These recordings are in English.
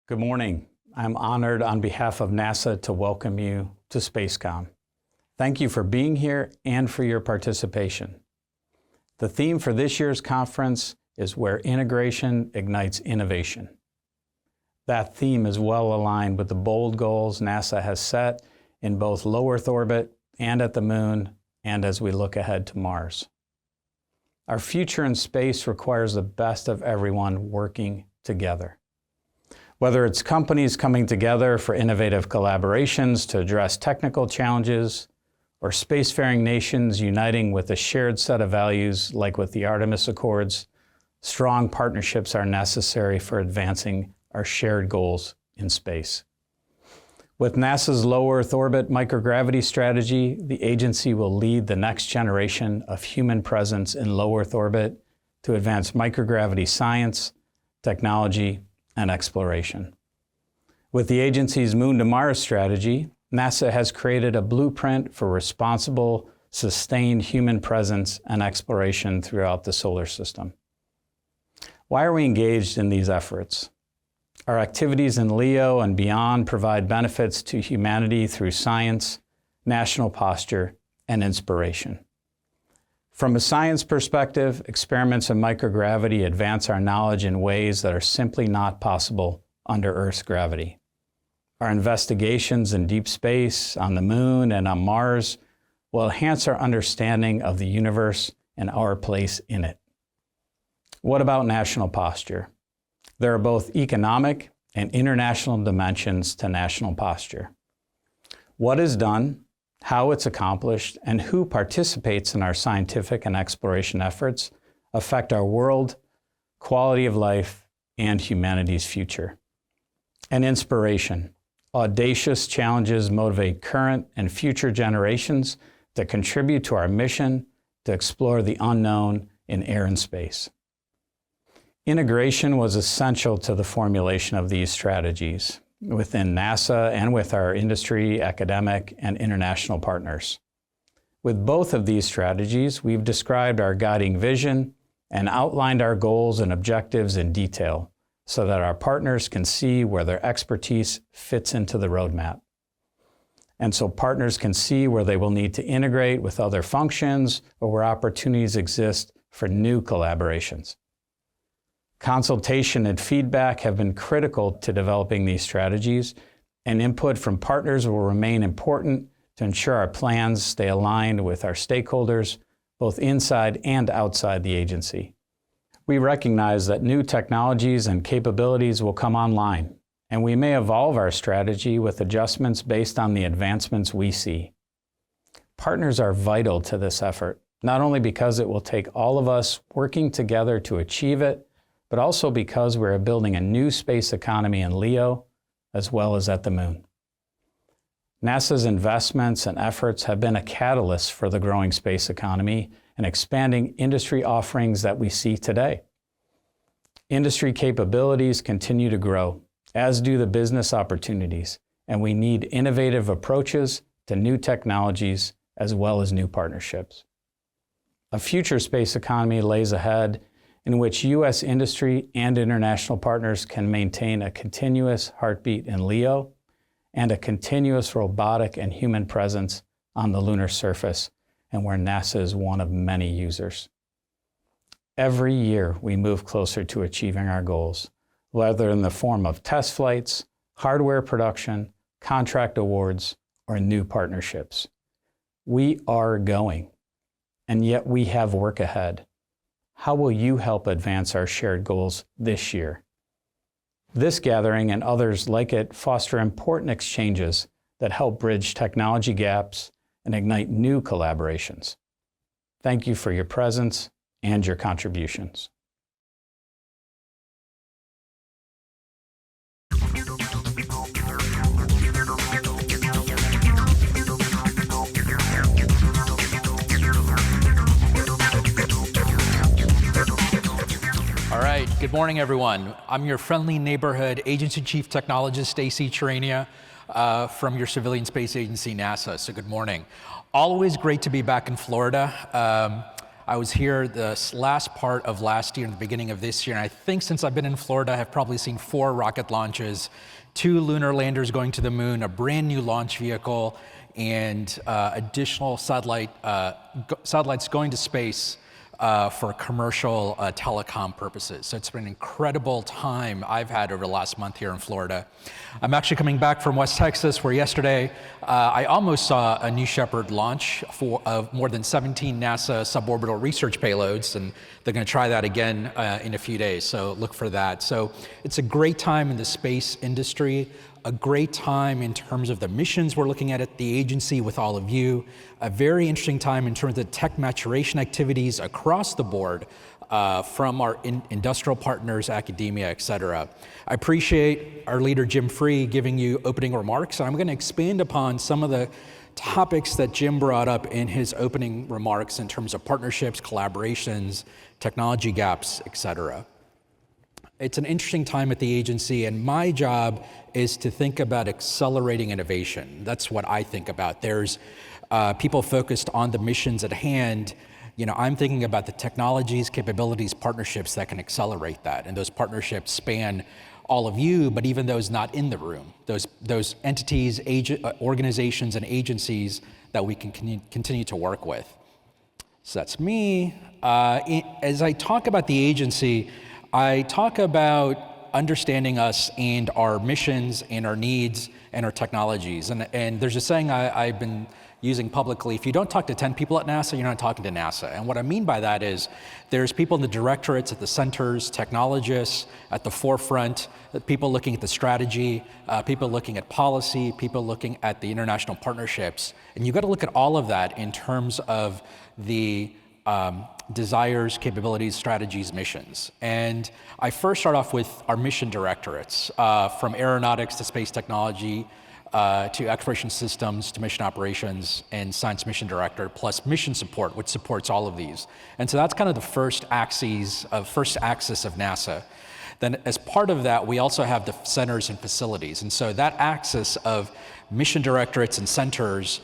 Good morning. I'm honored on behalf of NASA to welcome you to SpaceCom. Thank you for being here and for your participation. The theme for this year's conference is Where Integration Ignites Innovation. That theme is well aligned with the bold goals NASA has set in both low Earth orbit and at the Moon, and as we look ahead to Mars. Our future in space requires the best of everyone working together. Whether it's companies coming together for innovative collaborations to address technical challenges, or spacefaring nations uniting with a shared set of values like with the Artemis Accords, strong partnerships are necessary for advancing our shared goals in space. With NASA's low Earth orbit microgravity strategy, the agency will lead the next generation of human presence in low Earth orbit to advance microgravity science, technology, and exploration. With the agency's Moon to Mars strategy, NASA has created a blueprint for responsible, sustained human presence and exploration throughout the solar system. Why are we engaged in these efforts? Our activities in LEO and beyond provide benefits to humanity through science, national posture, and inspiration. From a science perspective, experiments in microgravity advance our knowledge in ways that are simply not possible under Earth's gravity. Our investigations in deep space, on the Moon, and on Mars will enhance our understanding of the universe and our place in it. What about national posture? There are both economic and international dimensions to national posture. What is done, how it's accomplished, and who participates in our scientific and exploration efforts affect our world, quality of life, and humanity's future. And inspiration. Audacious challenges motivate current and future generations to contribute to our mission to explore the unknown in air and space. Integration was essential to the formulation of these strategies within NASA and with our industry, academic, and international partners. With both of these strategies, we've described our guiding vision and outlined our goals and objectives in detail so that our partners can see where their expertise fits into the roadmap. And so partners can see where they will need to integrate with other functions or where opportunities exist for new collaborations. Consultation and feedback have been critical to developing these strategies, and input from partners will remain important to ensure our plans stay aligned with our stakeholders, both inside and outside the agency. We recognize that new technologies and capabilities will come online, and we may evolve our strategy with adjustments based on the advancements we see. Partners are vital to this effort, not only because it will take all of us working together to achieve it, but also because we're building a new space economy in LEO, as well as at the Moon. NASA's investments and efforts have been a catalyst for the growing space economy and expanding industry offerings that we see today. Industry capabilities continue to grow, as do the business opportunities, and we need innovative approaches to new technologies as well as new partnerships. A future space economy lays ahead in which U.S. industry and international partners can maintain a continuous heartbeat in LEO and a continuous robotic and human presence on the lunar surface, and where NASA is one of many users. Every year, we move closer to achieving our goals, whether in the form of test flights, hardware production, contract awards, or new partnerships. We are going, and yet we have work ahead. How will you help advance our shared goals this year? This gathering and others like it foster important exchanges that help bridge technology gaps and ignite new collaborations. Thank you for your presence and your contributions. All right, good morning, everyone. I'm your friendly neighborhood Agency Chief Technologist, Stacy Charania, from your civilian space agency, NASA. So good morning. Always great to be back in Florida. I was here the last part of last year and the beginning of this year, and I think since I've been in Florida, I've probably seen 4 rocket launches, 2 lunar landers going to the moon, a brand new launch vehicle, and additional satellites going to space for commercial telecom purposes. So it's been an incredible time I've had over the last month here in Florida. I'm actually coming back from West Texas, where yesterday I almost saw a New Shepard launch of more than 17 NASA suborbital research payloads, and they're going to try that again in a few days, so look for that. So it's a great time in the space industry, a great time in terms of the missions we're looking at the agency with all of you, a very interesting time in terms of tech maturation activities across the board from our industrial partners, academia, et cetera. I appreciate our leader, Jim Free, giving you opening remarks, and I'm going to expand upon some of the topics that Jim brought up in his opening remarks in terms of partnerships, collaborations, technology gaps, et cetera. It's an interesting time at the agency, and my job is to think about accelerating innovation. That's what I think about. There's people focused on the missions at hand. You know, I'm thinking about the technologies, capabilities, partnerships that can accelerate that, and those partnerships span all of you, but even those not in the room, those entities, organizations, and agencies that we can continue to work with. So that's me. As I talk about the agency, I talk about understanding us and our missions and our needs and our technologies. And there's a saying I've been using publicly: if you don't talk to 10 people at NASA, you're not talking to NASA. And what I mean by that is there's people in the directorates, at the centers, technologists at the forefront, people looking at the strategy, people looking at policy, people looking at the international partnerships. And you've got to look at all of that in terms of the desires, capabilities, strategies, missions. And I first start off with our mission directorates, from aeronautics to space technology, to exploration systems, to mission operations, and science mission director, plus mission support, which supports all of these. And so that's kind of the first axis of NASA. Then as part of that, we also have the centers and facilities. And so that axis of mission directorates and centers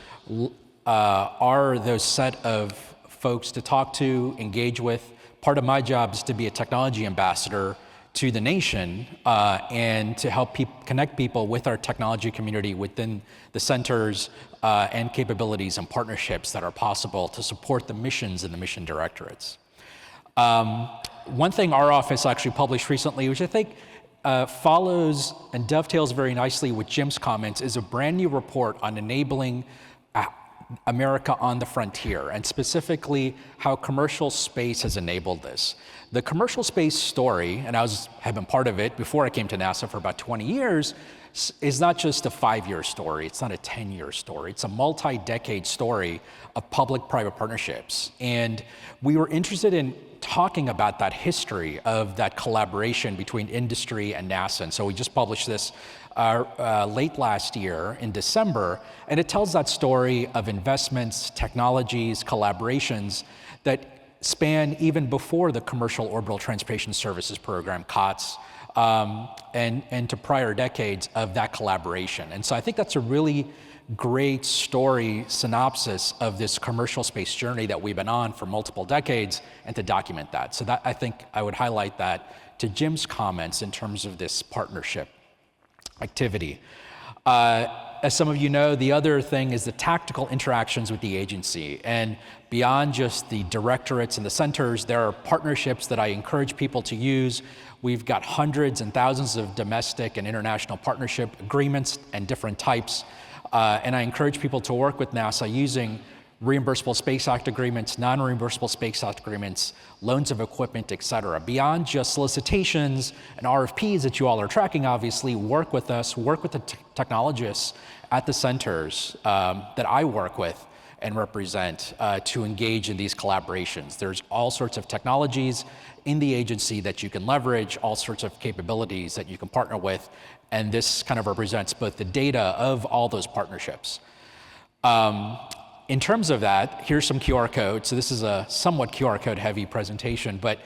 are those set of folks to talk to, engage with. Part of my job is to be a technology ambassador to the nation and to help connect people with our technology community within the centers and capabilities and partnerships that are possible to support the missions and the mission directorates. One thing our office actually published recently, which I think follows and dovetails very nicely with Jim's comments, is a brand new report on enabling America on the frontier, and specifically how commercial space has enabled this. The commercial space story, and have been part of it before I came to NASA for about 20 years, is not just a 5-year story, it's not a 10-year story, it's a multi-decade story of public-private partnerships. And we were interested in talking about that history of that collaboration between industry and NASA. And so we just published this late last year in December, and it tells that story of investments, technologies, collaborations that span even before the Commercial Orbital Transportation Services Program, COTS, and to prior decades of that collaboration. And so I think that's a really great story synopsis of this commercial space journey that we've been on for multiple decades, and to document that. So that, I think I would highlight that to Jim's comments in terms of this partnership activity. As some of you know, the other thing is the tactical interactions with the agency. And beyond just the directorates and the centers, there are partnerships that I encourage people to use. We've got hundreds and thousands of domestic and international partnership agreements and different types. And I encourage people to work with NASA using reimbursable Space Act agreements, non-reimbursable Space Act agreements, loans of equipment, et cetera. Beyond just solicitations and RFPs that you all are tracking, obviously, work with us, work with the technologists at the centers that I work with and represent to engage in these collaborations. There's all sorts of technologies in the agency that you can leverage, all sorts of capabilities that you can partner with, and this kind of represents both the data of all those partnerships. In terms of that, here's some QR codes. So this is a somewhat QR code heavy presentation, but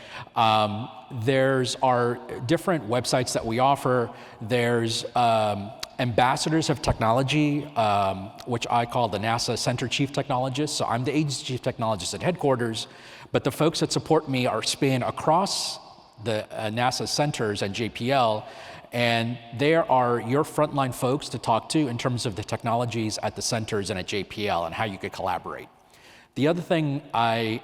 there's our different websites that we offer. There's ambassadors of technology, which I call the NASA Center Chief Technologist. So I'm the agency chief technologist at headquarters, but the folks that support me are spanned across the NASA centers at JPL, and there are your frontline folks to talk to in terms of the technologies at the centers and at JPL and how you could collaborate. The other thing I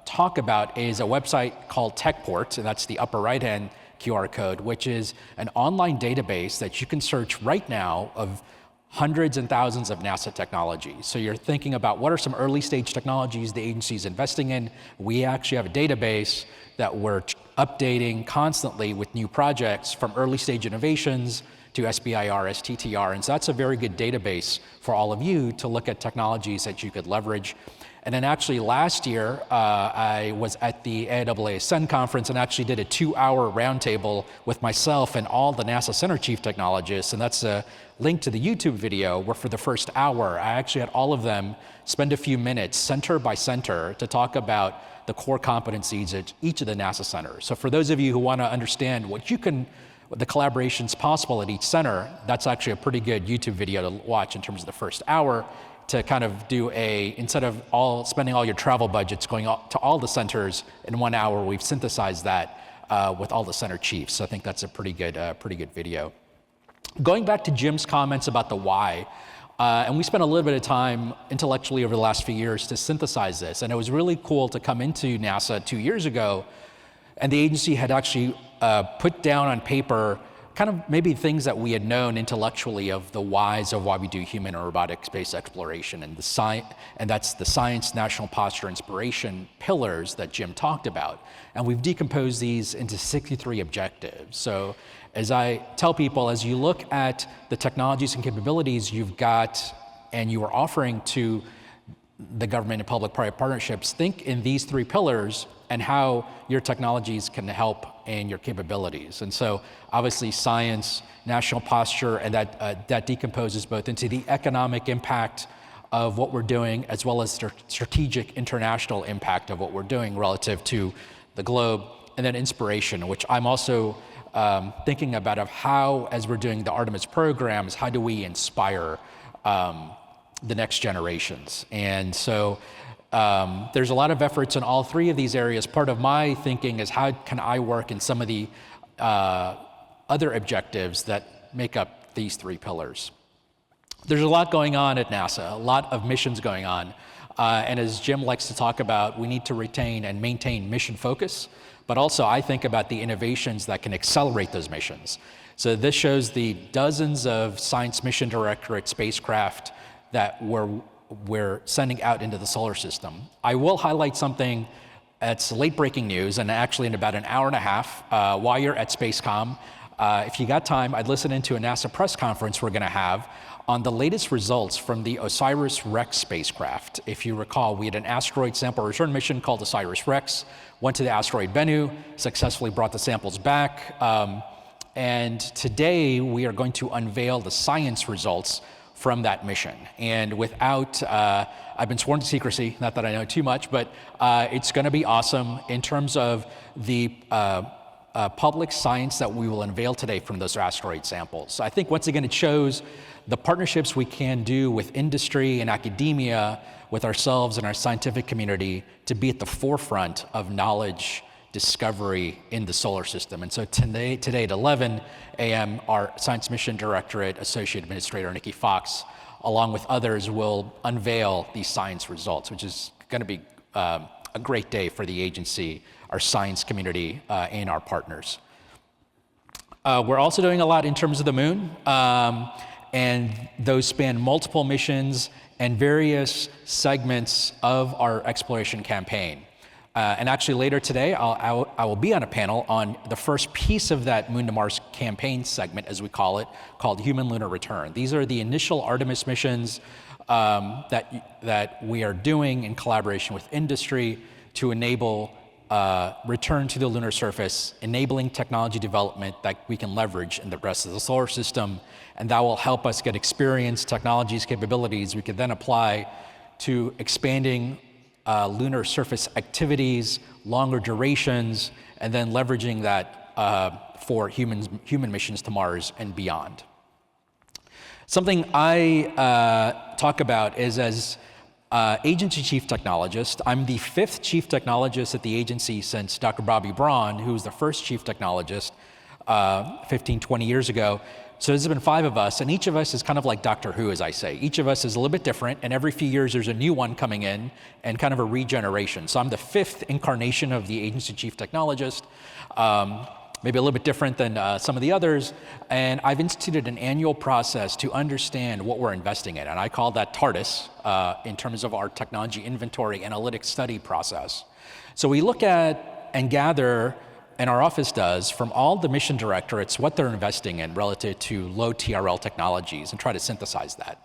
talk about is a website called TechPort, and that's the upper right-hand QR code, which is an online database that you can search right now of hundreds and thousands of NASA technologies. So you're thinking about what are some early stage technologies the agency is investing in. We actually have a database that we're updating constantly with new projects, from early stage innovations to SBIR, STTR, and so that's a very good database for all of you to look at technologies that you could leverage. And then actually last year, I was at the AIAA Ascend conference and actually did a 2-hour roundtable with myself and all the NASA Center Chief Technologists, and that's a link to the YouTube video where for the first hour, I actually had all of them spend a few minutes center by center to talk about the core competencies at each of the NASA centers. So for those of you who want to understand what the collaborations possible at each center, that's actually a pretty good YouTube video to watch in terms of the first hour, to kind of do instead of spending all your travel budgets going to all the centers in 1 hour, we've synthesized that with all the center chiefs. So I think that's a pretty good video. Going back to Jim's comments about the why, and we spent a little bit of time intellectually over the last few years to synthesize this, and it was really cool to come into NASA 2 years ago, and the agency had actually put down on paper kind of maybe things that we had known intellectually of the whys of why we do human and robotic space exploration, and that's the science, national posture, inspiration pillars that Jim talked about. And we've decomposed these into 63 objectives. So as I tell people, as you look at the technologies and capabilities you've got and you are offering to the government and public-private partnerships, think in these 3 pillars and how your technologies can help in your capabilities. And so obviously science, national posture, and that decomposes both into the economic impact of what we're doing as well as strategic international impact of what we're doing relative to the globe, and then inspiration, which I'm also thinking about of how, as we're doing the Artemis programs, how do we inspire the next generations? And so there's a lot of efforts in all 3 of these areas. Part of my thinking is how can I work in some of the other objectives that make up these 3 pillars. There's a lot going on at NASA, a lot of missions going on. And as Jim likes to talk about, we need to retain and maintain mission focus, but also I think about the innovations that can accelerate those missions. So this shows the dozens of Science Mission Directorate spacecraft that we're sending out into the solar system. I will highlight something that's late-breaking news, and actually in about an hour and a half, while you're at SpaceCom, if you got time, I'd listen into a NASA press conference we're gonna have on the latest results from the OSIRIS-REx spacecraft. If you recall, we had an asteroid sample return mission called OSIRIS-REx, went to the asteroid Bennu, successfully brought the samples back, and today we are going to unveil the science results from that mission. And without, I've been sworn to secrecy, not that I know too much, but it's gonna be awesome in terms of the public science that we will unveil today from those asteroid samples. So I think once again, it shows the partnerships we can do with industry and academia, with ourselves and our scientific community, to be at the forefront of knowledge discovery in the solar system. And so today at 11 a.m., our Science Mission Directorate Associate Administrator, Nikki Fox, along with others, will unveil these science results, which is gonna be a great day for the agency, our science community, and our partners. We're also doing a lot in terms of the moon, and those span multiple missions and various segments of our exploration campaign. And actually later today, I will be on a panel on the first piece of that Moon to Mars campaign segment, as we call it, called Human Lunar Return. These are the initial Artemis missions that we are doing in collaboration with industry to enable return to the lunar surface, enabling technology development that we can leverage in the rest of the solar system, and that will help us get experience, technologies, capabilities we can then apply to expanding lunar surface activities, longer durations, and then leveraging that for human missions to Mars and beyond. Something I talk about is as agency chief technologist. I'm the 5th chief technologist at the agency since Dr. Bobby Braun, who was the first chief technologist 15, 20 years ago. So there's been 5 of us, and each of us is kind of like Doctor Who, as I say. Each of us is a little bit different, and every few years there's a new one coming in, and kind of a regeneration. So I'm the 5th incarnation of the agency chief technologist, maybe a little bit different than some of the others, and I've instituted an annual process to understand what we're investing in, and I call that TARDIS in terms of our technology inventory analytics study process. So we look at and gather, and our office does, from all the mission directorates, what they're investing in relative to low TRL technologies, and try to synthesize that.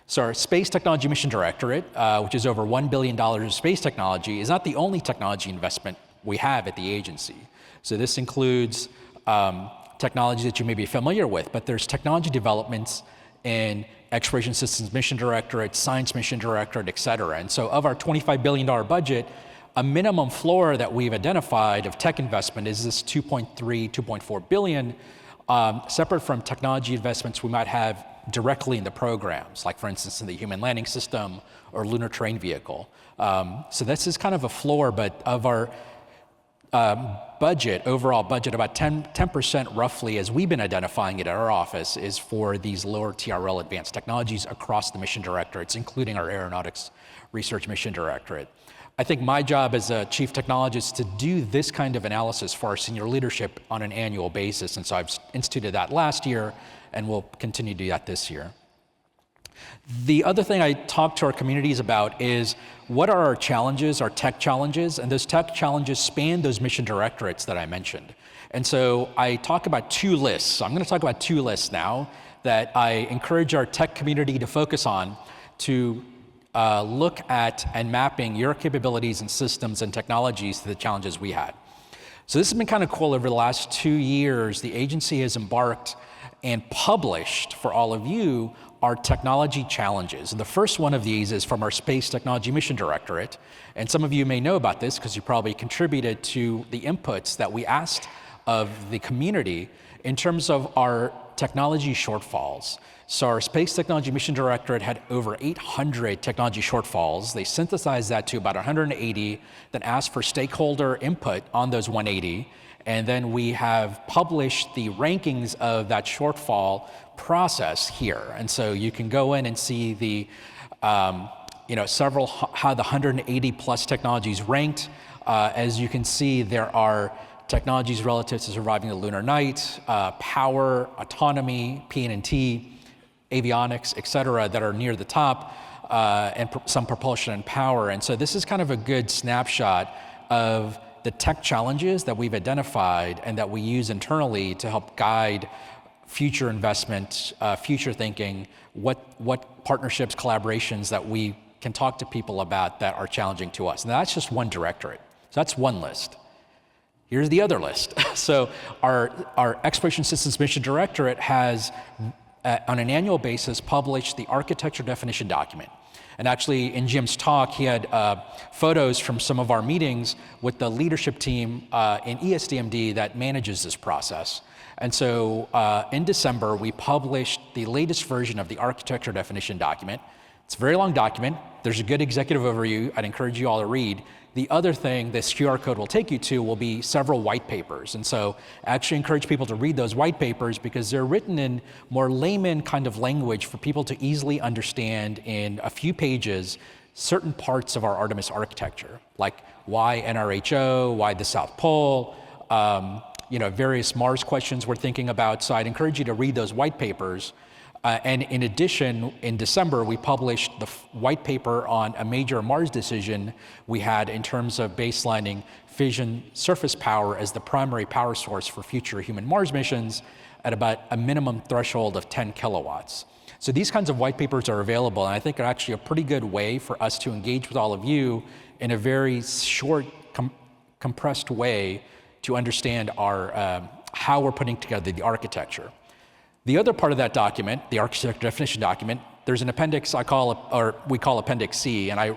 So our Space Technology Mission Directorate, which is over $1 billion in space technology, is not the only technology investment we have at the agency. So this includes technology that you may be familiar with, but there's technology developments in Exploration Systems Mission Directorate, Science Mission Directorate, et cetera. And so of our $25 billion budget, a minimum floor that we've identified of tech investment is this 2.4 billion, separate from technology investments we might have directly in the programs, like for instance in the Human Landing System or Lunar Terrain Vehicle. So this is kind of a floor, but of our budget, overall budget, about 10% roughly, as we've been identifying it at our office, is for these lower TRL advanced technologies across the mission directorates, including our Aeronautics Research Mission Directorate. I think my job as a chief technologist is to do this kind of analysis for our senior leadership on an annual basis, and so I've instituted that last year, and we'll continue to do that this year. The other thing I talk to our communities about is what are our challenges, our tech challenges, and those tech challenges span those mission directorates that I mentioned. And so I talk about 2 lists. So I'm going to talk about 2 lists now that I encourage our tech community to focus on to look at and mapping your capabilities and systems and technologies to the challenges we had. So this has been kind of cool. Over the last 2 years, the agency has embarked and published for all of you our technology challenges. And the first one of these is from our Space Technology Mission Directorate. And some of you may know about this because you probably contributed to the inputs that we asked of the community in terms of our technology shortfalls. So our Space Technology Mission Directorate had over 800 technology shortfalls. They synthesized that to about 180, then asked for stakeholder input on those 180. And then we have published the rankings of that shortfall process here. And so you can go in and see the, how the 180 plus technologies ranked. As you can see, there are technologies relative to surviving the lunar night, power, autonomy, PNT, avionics, et cetera, that are near the top, and some propulsion and power. And so this is kind of a good snapshot of the tech challenges that we've identified and that we use internally to help guide future investment, future thinking, what partnerships, collaborations that we can talk to people about that are challenging to us. And that's just one directorate. So that's one list. Here's the other list. So our Exploration Systems Mission Directorate has, on an annual basis, published the architecture definition document. And actually, in Jim's talk, he had photos from some of our meetings with the leadership team in ESDMD that manages this process. And so in December, we published the latest version of the architecture definition document. It's a very long document. There's a good executive overview I'd encourage you all to read. The other thing this QR code will take you to will be several white papers. And so I actually encourage people to read those white papers because they're written in more layman kind of language for people to easily understand in a few pages certain parts of our Artemis architecture, like why NRHO, why the South Pole, various Mars questions we're thinking about. So I'd encourage you to read those white papers. And in addition, in December, we published the white paper on a major Mars decision we had in terms of baselining fission surface power as the primary power source for future human Mars missions at about a minimum threshold of 10 kilowatts. So these kinds of white papers are available, and I think are actually a pretty good way for us to engage with all of you in a very short, compressed way to understand our how we're putting together the architecture. The other part of that document, the architecture definition document, there's an appendix we call Appendix C, and I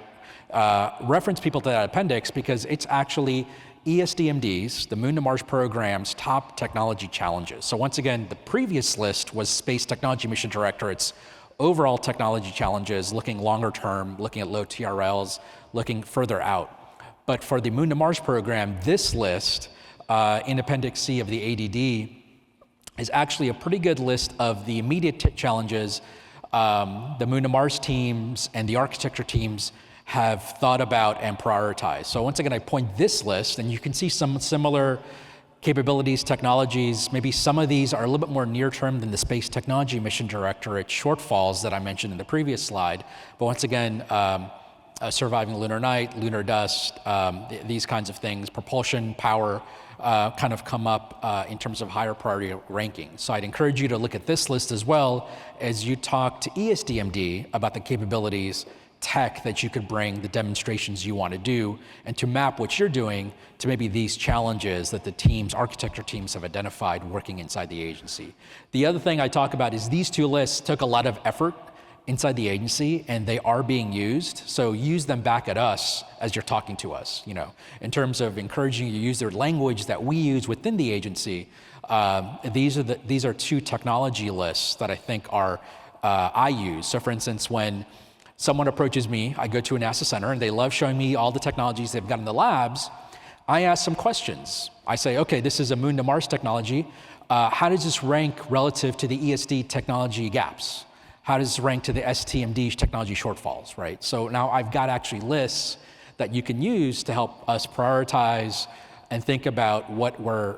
reference people to that appendix because it's actually ESDMD's, the Moon to Mars program's top technology challenges. So once again, the previous list was Space Technology Mission Directorate's overall technology challenges, looking longer term, looking at low TRLs, looking further out. But for the Moon to Mars program, this list in Appendix C of the ADD is actually a pretty good list of the immediate challenges the Moon to Mars teams and the architecture teams have thought about and prioritized. So once again, I point this list, and you can see some similar capabilities, technologies. Maybe some of these are a little bit more near term than the Space Technology Mission Directorate shortfalls that I mentioned in the previous slide. But once again, surviving lunar night, lunar dust, these kinds of things, propulsion, power, kind of come up in terms of higher priority ranking. So I'd encourage you to look at this list as well as you talk to ESDMD about the capabilities, tech that you could bring, the demonstrations you want to do, and to map what you're doing to maybe these challenges that the teams, architecture teams have identified working inside the agency. The other thing I talk about is these two lists took a lot of effort inside the agency, and they are being used. So use them back at us as you're talking to us, you know, in terms of encouraging you to use their language that we use within the agency. These are two technology lists that I think are I use. So for instance, when someone approaches me, I go to a NASA center and they love showing me all the technologies they've got in the labs. I ask some questions. I say, okay, this is a Moon to Mars technology. How does this rank relative to the ESD technology gaps? How does this rank to the STMD technology shortfalls, right? So now I've got actually lists that you can use to help us prioritize and think about what we're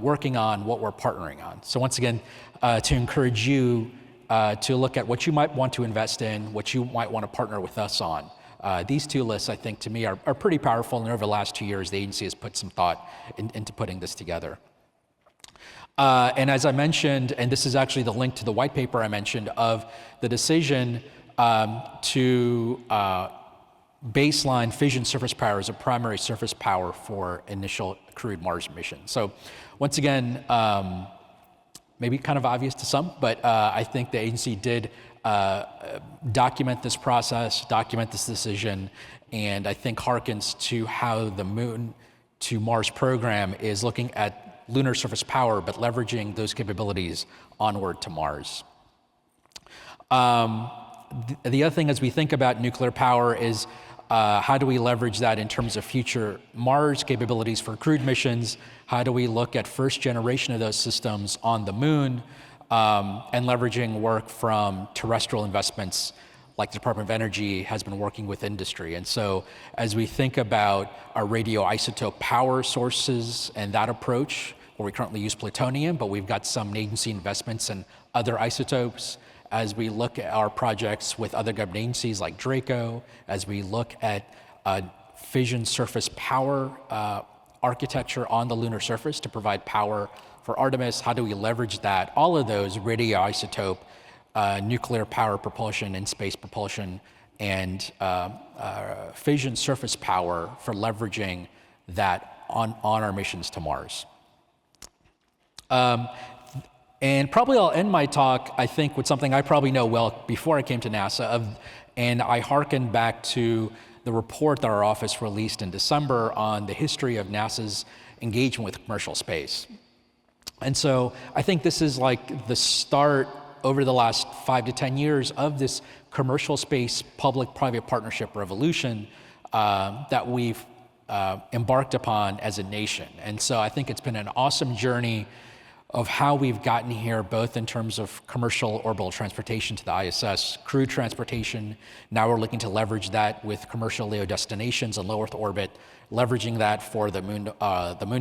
working on, what we're partnering on. So once again, to encourage you to look at what you might want to invest in, what you might want to partner with us on. These two lists, I think, to me, are pretty powerful, and over the last 2 years, the agency has put some thought into putting this together. And as I mentioned, and this is actually the link to the white paper I mentioned, of the decision to baseline fission surface power as a primary surface power for initial crewed Mars mission. So once again, maybe kind of obvious to some, but I think the agency did document this process, document this decision, and I think harkens to how the Moon to Mars program is looking at lunar surface power, but leveraging those capabilities onward to Mars. The other thing as we think about nuclear power is how do we leverage that in terms of future Mars capabilities for crewed missions? How do we look at first generation of those systems on the Moon and leveraging work from terrestrial investments like the Department of Energy has been working with industry. And so as we think about our radioisotope power sources and that approach, where we currently use plutonium, but we've got some agency investments in other isotopes, as we look at our projects with other government agencies like Draco, as we look at fission surface power architecture on the lunar surface to provide power for Artemis, how do we leverage that? All of those radioisotope, nuclear power propulsion and space propulsion, and fission surface power for leveraging that on our missions to Mars. And probably I'll end my talk, I think, with something I probably know well before I came to NASA, and I hearken back to the report that our office released in December on the history of NASA's engagement with commercial space. And so I think this is like the start over the last 5 to 10 years of this commercial space public-private partnership revolution that we've embarked upon as a nation. And so I think it's been an awesome journey of how we've gotten here, both in terms of commercial orbital transportation to the ISS, crew transportation. Now we're looking to leverage that with commercial LEO destinations and low Earth orbit, leveraging that for the Moon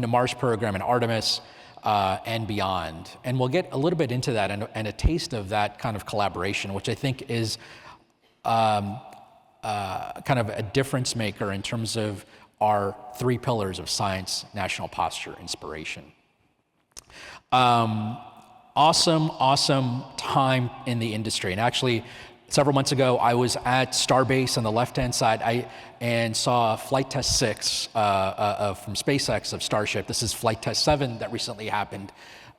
to Mars program and Artemis and beyond. And we'll get a little bit into that and a taste of that kind of collaboration, which I think is kind of a difference maker in terms of our 3 pillars of science, national posture, inspiration. Awesome time in the industry. And actually, several months ago, I was at Starbase on the left-hand side and saw Flight Test 6 from SpaceX of Starship. This is Flight Test 7 that recently happened.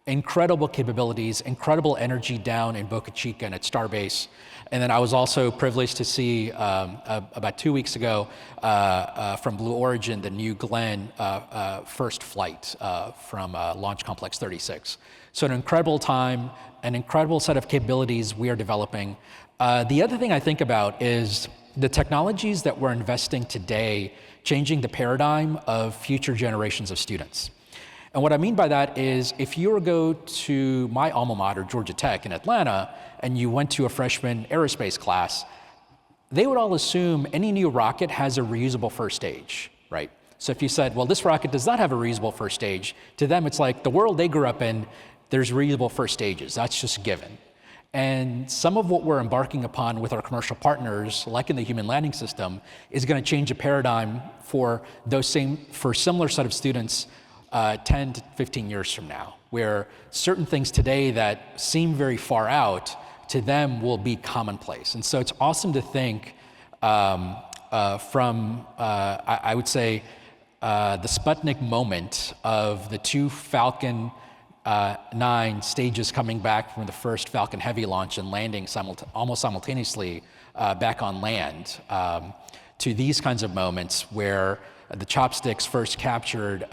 Incredible capabilities, incredible energy down in Boca Chica and at Starbase. And then I was also privileged to see about 2 weeks ago from Blue Origin, the New Glenn first flight from Launch Complex 36. So an incredible time, an incredible set of capabilities we are developing. The other thing I think about is the technologies that we're investing today changing the paradigm of future generations of students. And what I mean by that is if you were to go to my alma mater, Georgia Tech in Atlanta, and you went to a freshman aerospace class, they would all assume any new rocket has a reusable first stage, right? So if you said, well, this rocket does not have a reusable first stage, to them it's like the world they grew up in, there's reusable first stages, that's just given. And some of what we're embarking upon with our commercial partners, like in the human landing system, is going to change a paradigm for similar set of students 10 to 15 years from now, where certain things today that seem very far out to them will be commonplace. And so it's awesome to think I would say, the Sputnik moment of the two Falcon 9 stages coming back from the first Falcon Heavy launch and landing almost simultaneously back on land, to these kinds of moments where the chopsticks first captured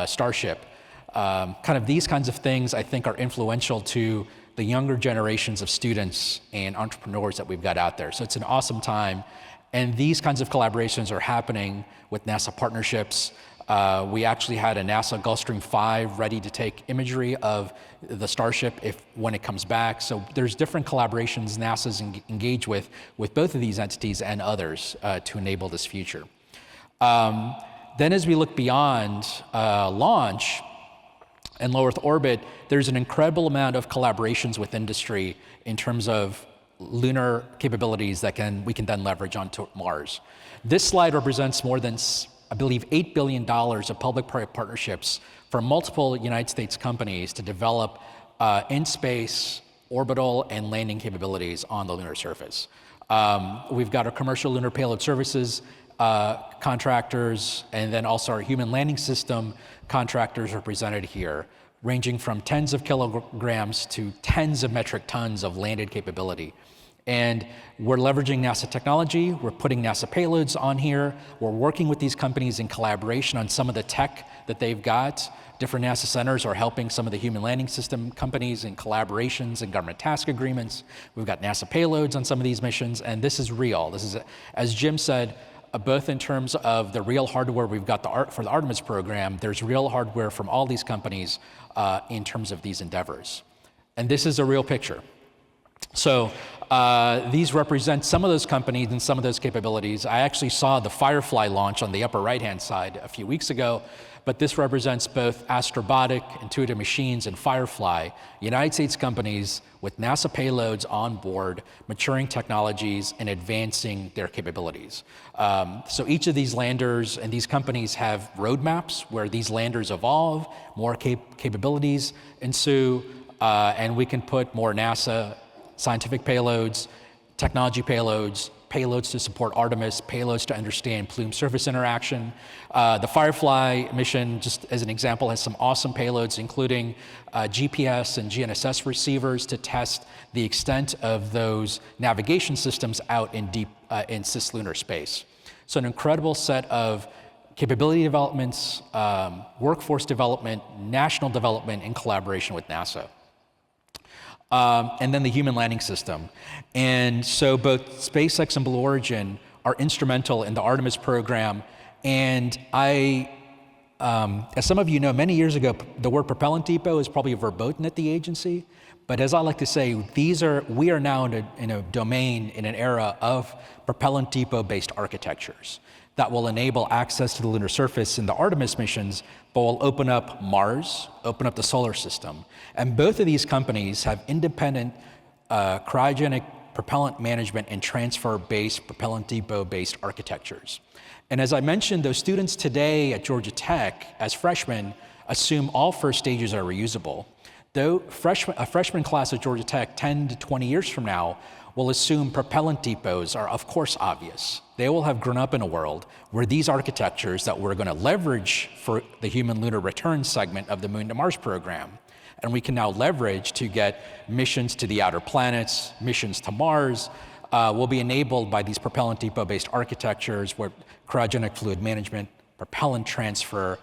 Starship. Kind of these kinds of things I think are influential to the younger generations of students and entrepreneurs that we've got out there. So it's an awesome time. And these kinds of collaborations are happening with NASA partnerships. We actually had a NASA Gulfstream 5 ready to take imagery of the Starship when it comes back. So there's different collaborations NASA's engaged with both of these entities and others to enable this future. Then as we look beyond launch and low Earth orbit, there's an incredible amount of collaborations with industry in terms of lunar capabilities that we can then leverage onto Mars. This slide represents more than, I believe, $8 billion of public-private partnerships from multiple United States companies to develop in-space, orbital, and landing capabilities on the lunar surface. We've got our commercial lunar payload services contractors, and then also our human landing system contractors represented here, ranging from tens of kilograms to tens of metric tons of landed capability. And we're leveraging NASA technology, we're putting NASA payloads on here, we're working with these companies in collaboration on some of the tech that they've got. Different NASA centers are helping some of the human landing system companies in collaborations and government task agreements. We've got NASA payloads on some of these missions, and this is real. This is, as Jim said, both in terms of the real hardware we've got for the Artemis program, there's real hardware from all these companies in terms of these endeavors. And this is a real picture. So these represent some of those companies and some of those capabilities. I actually saw the Firefly launch on the upper right-hand side a few weeks ago, but this represents both Astrobotic, Intuitive Machines, and Firefly, United States companies with NASA payloads on board, maturing technologies, and advancing their capabilities. So each of these landers and these companies have roadmaps where these landers evolve, more capabilities ensue, and we can put more NASA scientific payloads, technology payloads, payloads to support Artemis, payloads to understand plume surface interaction. The Firefly mission, just as an example, has some awesome payloads, including GPS and GNSS receivers to test the extent of those navigation systems out in deep in cislunar space. So an incredible set of capability developments, workforce development, national development in collaboration with NASA. And then the human landing system. And so both SpaceX and Blue Origin are instrumental in the Artemis program. And as some of you know, many years ago, the word propellant depot is probably verboten at the agency. But as I like to say, we are now in a domain, in an era of propellant depot-based architectures that will enable access to the lunar surface in the Artemis missions, but will open up Mars, open up the solar system. And both of these companies have independent cryogenic propellant management and transfer-based, propellant depot-based architectures. And as I mentioned, those students today at Georgia Tech, as freshmen, assume all first stages are reusable. Though a freshman class at Georgia Tech 10 to 20 years from now will assume propellant depots are of course obvious. They will have grown up in a world where these architectures that we're going to leverage for the human lunar return segment of the Moon to Mars program, and we can now leverage to get missions to the outer planets, missions to Mars, will be enabled by these propellant depot-based architectures where cryogenic fluid management, propellant transfer,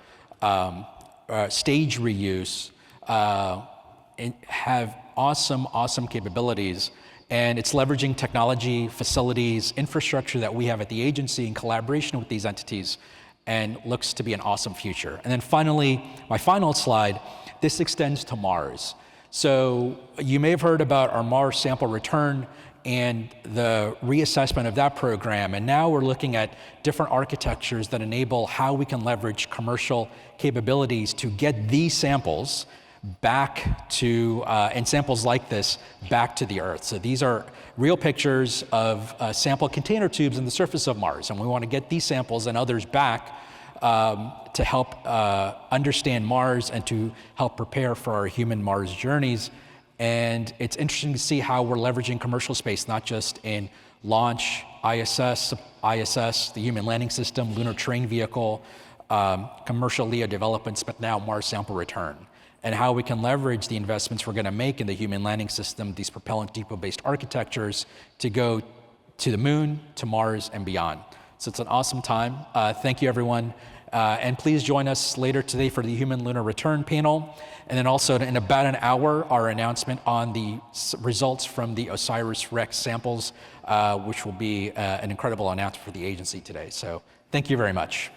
stage reuse, and have awesome capabilities. And it's leveraging technology, facilities, infrastructure that we have at the agency in collaboration with these entities, and looks to be an awesome future. And then finally, my final slide, this extends to Mars. So you may have heard about our Mars sample return and the reassessment of that program. And now we're looking at different architectures that enable how we can leverage commercial capabilities to get these samples back to, and samples like this, back to the Earth. So these are real pictures of sample container tubes in the surface of Mars. And we want to get these samples and others back to help understand Mars and to help prepare for our human Mars journeys. And it's interesting to see how we're leveraging commercial space, not just in launch, ISS, the Human Landing System, Lunar Terrain Vehicle, commercial LEO developments, but now Mars sample return. And how we can leverage the investments we're going to make in the Human Landing System, these propellant depot-based architectures, to go to the moon, to Mars, and beyond. So it's an awesome time. Thank you, everyone. And please join us later today for the Human Lunar Return panel. And then also in about an hour, our announcement on the results from the OSIRIS-REx samples, which will be an incredible announcement for the agency today. So thank you very much.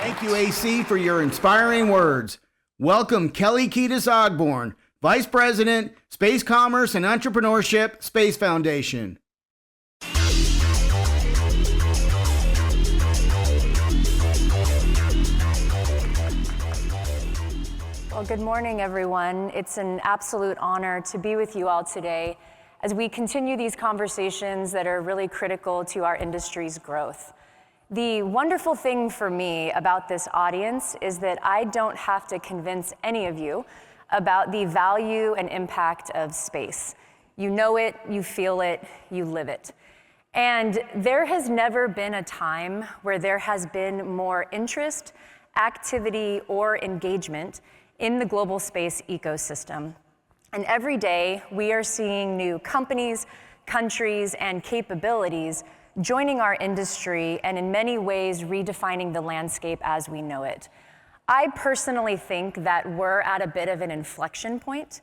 Thank you, AC, for your inspiring words. Welcome, Kelly Osborn, Vice President, Space Commerce and Entrepreneurship, Space Foundation. Well, good morning, everyone. It's an absolute honor to be with you all today as we continue these conversations that are really critical to our industry's growth. The wonderful thing for me about this audience is that I don't have to convince any of you about the value and impact of space. You know it, you feel it, you live it. And there has never been a time where there has been more interest, activity, or engagement in the global space ecosystem. And every day, we are seeing new companies, countries, and capabilities joining our industry and in many ways redefining the landscape as we know it. I personally think that we're at a bit of an inflection point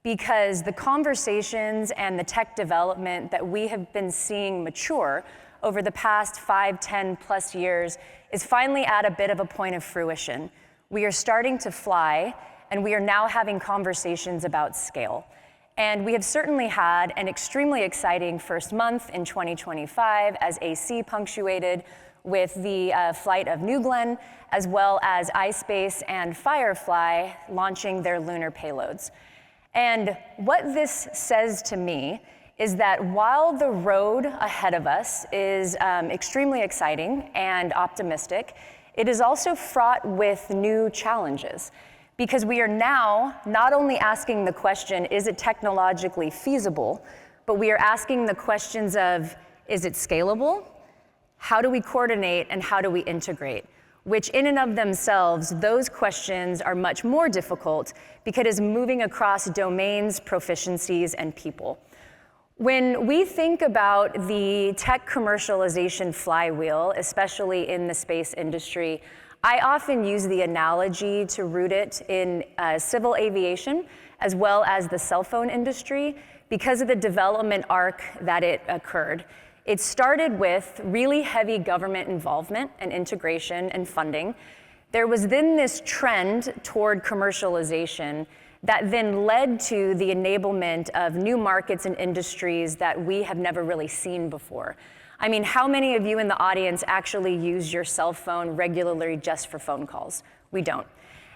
because the conversations and the tech development that we have been seeing mature over the past 5, 10 plus years is finally at a bit of a point of fruition. We are starting to fly, and we are now having conversations about scale. And we have certainly had an extremely exciting first month in 2025 as AC punctuated with the flight of New Glenn, as well as iSpace and Firefly launching their lunar payloads. And what this says to me is that while the road ahead of us is extremely exciting and optimistic, it is also fraught with new challenges. Because we are now not only asking the question, is it technologically feasible, but we are asking the questions of, is it scalable? How do we coordinate and how do we integrate? Which in and of themselves, those questions are much more difficult because it is moving across domains, proficiencies, and people. When we think about the tech commercialization flywheel, especially in the space industry, I often use the analogy to root it in civil aviation as well as the cell phone industry because of the development arc that it occurred. It started with really heavy government involvement and integration and funding. There was then this trend toward commercialization that then led to the enablement of new markets and industries that we have never really seen before. I mean, how many of you in the audience actually use your cell phone regularly just for phone calls? We don't.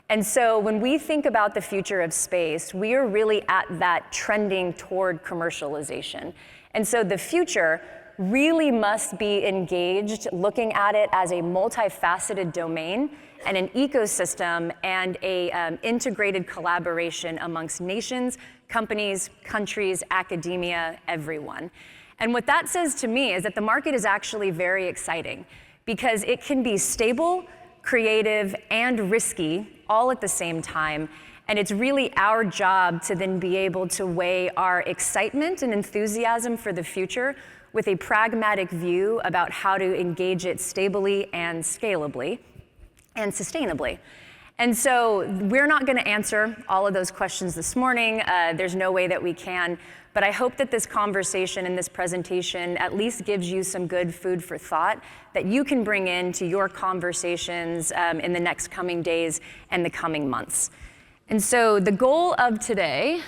And so when we think about the future of space, we are really at that trending toward commercialization. And so the future really must be engaged, looking at it as a multifaceted domain and an ecosystem and a integrated collaboration amongst nations, companies, countries, academia, everyone. And what that says to me is that the market is actually very exciting because it can be stable, creative, and risky all at the same time. And it's really our job to then be able to weigh our excitement and enthusiasm for the future with a pragmatic view about how to engage it stably and scalably and sustainably. And so we're not going to answer all of those questions this morning. There's no way that we can. But I hope that this conversation and this presentation at least gives you some good food for thought that you can bring into your conversations in the next coming days and the coming months. And so the goal of today,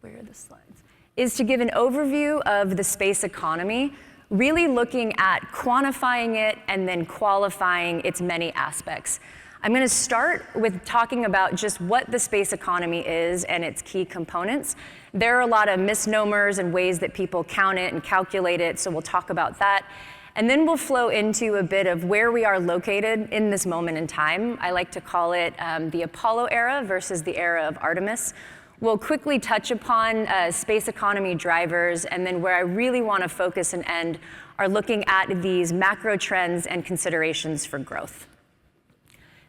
where are the slides, is to give an overview of the space economy, really looking at quantifying it and then qualifying its many aspects. I'm going to start with talking about just what the space economy is and its key components. There are a lot of misnomers and ways that people count it and calculate it, so we'll talk about that. And then we'll flow into a bit of where we are located in this moment in time. I like to call it the Apollo era versus the era of Artemis. We'll quickly touch upon space economy drivers, and then where I really want to focus and end are looking at these macro trends and considerations for growth.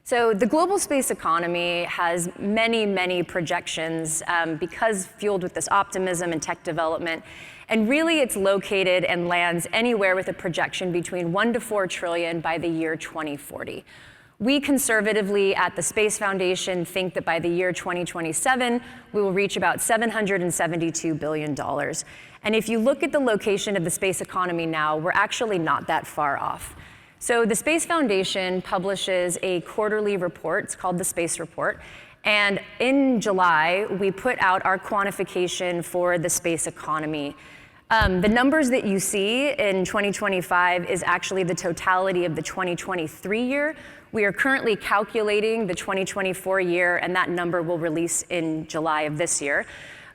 So the global space economy has many, many projections because fueled with this optimism and tech development. And really it's located and lands anywhere with a projection between 1 to 4 trillion by the year 2040. We conservatively at the Space Foundation think that by the year 2027, we will reach about $772 billion. And if you look at the location of the space economy now, we're actually not that far off. So the Space Foundation publishes a quarterly report, it's called the Space Report, and in July, we put out our quantification for the space economy. The numbers that you see in 2025 is actually the totality of the 2023 year. We are currently calculating the 2024 year, and that number will release in July of this year.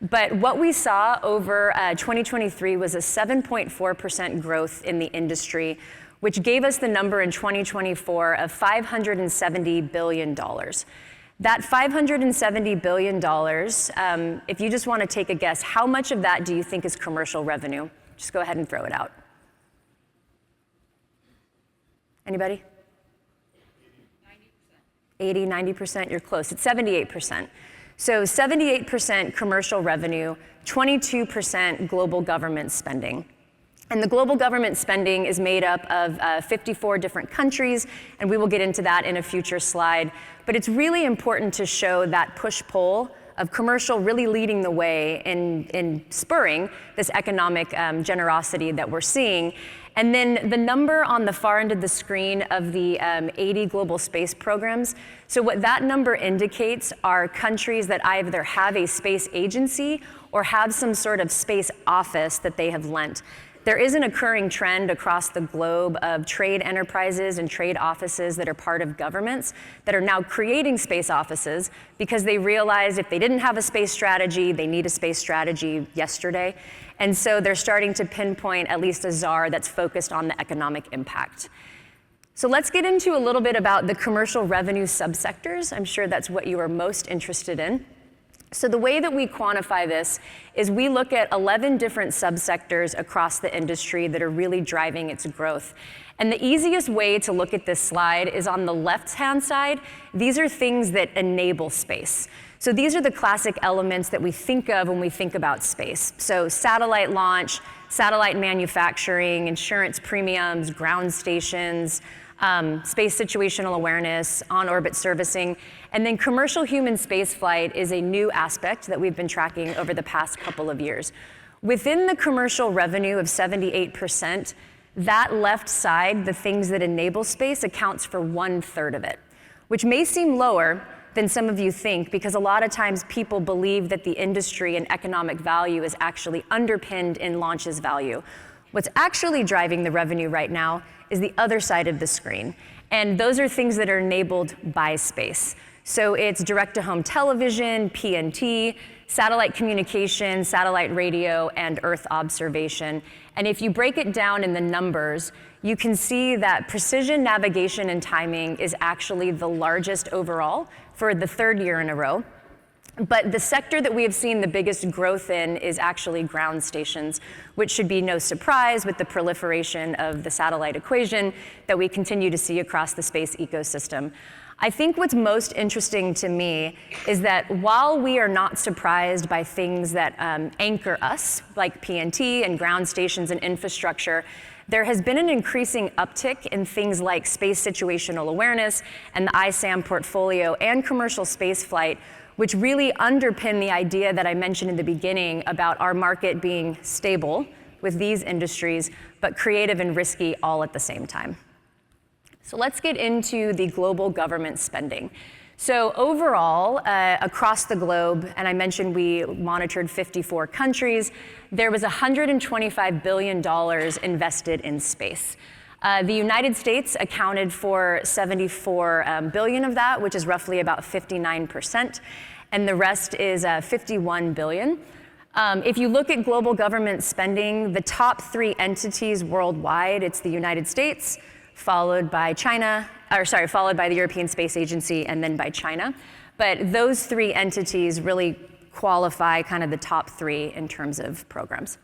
But what we saw over 2023 was a 7.4% growth in the industry, which gave us the number in 2024 of $570 billion. That $570 billion, if you just want to take a guess, how much of that do you think is commercial revenue? Just go ahead and throw it out. Anybody? 80, 90%, you're close. It's 78%. So 78% commercial revenue, 22% global government spending. And the global government spending is made up of 54 different countries, and we will get into that in a future slide. But it's really important to show that push-pull of commercial really leading the way in spurring this economic generosity that we're seeing. And then the number on the far end of the screen of the 80 global space programs. So what that number indicates are countries that either have a space agency or have some sort of space office that they have lent. There is an occurring trend across the globe of trade enterprises and trade offices that are part of governments that are now creating space offices because they realized if they didn't have a space strategy, they need a space strategy yesterday. And so they're starting to pinpoint at least a czar that's focused on the economic impact. So let's get into a little bit about the commercial revenue subsectors. I'm sure that's what you are most interested in. So the way that we quantify this is we look at 11 different subsectors across the industry that are really driving its growth. And the easiest way to look at this slide is on the left-hand side. These are things that enable space. So these are the classic elements that we think of when we think about space. So satellite launch, satellite manufacturing, insurance premiums, ground stations, space situational awareness, on-orbit servicing, and then commercial human spaceflight is a new aspect that we've been tracking over the past couple of years. Within the commercial revenue of 78%, that left side, the things that enable space, accounts for 1/3 of it, which may seem lower than some of you think, because a lot of times people believe that the industry and economic value is actually underpinned in launch's value. What's actually driving the revenue right now is the other side of the screen. And those are things that are enabled by space. So it's direct-to-home television, PNT, satellite communication, satellite radio, and Earth observation. And if you break it down in the numbers, you can see that precision navigation and timing is actually the largest overall for the 3rd year in a row. But the sector that we have seen the biggest growth in is actually ground stations, which should be no surprise with the proliferation of the satellite equation that we continue to see across the space ecosystem. I think what's most interesting to me is that while we are not surprised by things that anchor us, like PNT and ground stations and infrastructure, there has been an increasing uptick in things like space situational awareness and the ISAM portfolio and commercial spaceflight, which really underpin the idea that I mentioned in the beginning about our market being stable with these industries, but creative and risky all at the same time. So let's get into the global government spending. So overall, across the globe, and I mentioned we monitored 54 countries, there was $125 billion invested in space. The United States accounted for 74 billion of that, which is roughly about 59%, and the rest is 51 billion. If you look at global government spending, the top 3 entities worldwide, it's the United States, followed by followed by the European Space Agency, and then by China. But those 3 entities really qualify kind of the top 3 in terms of programs.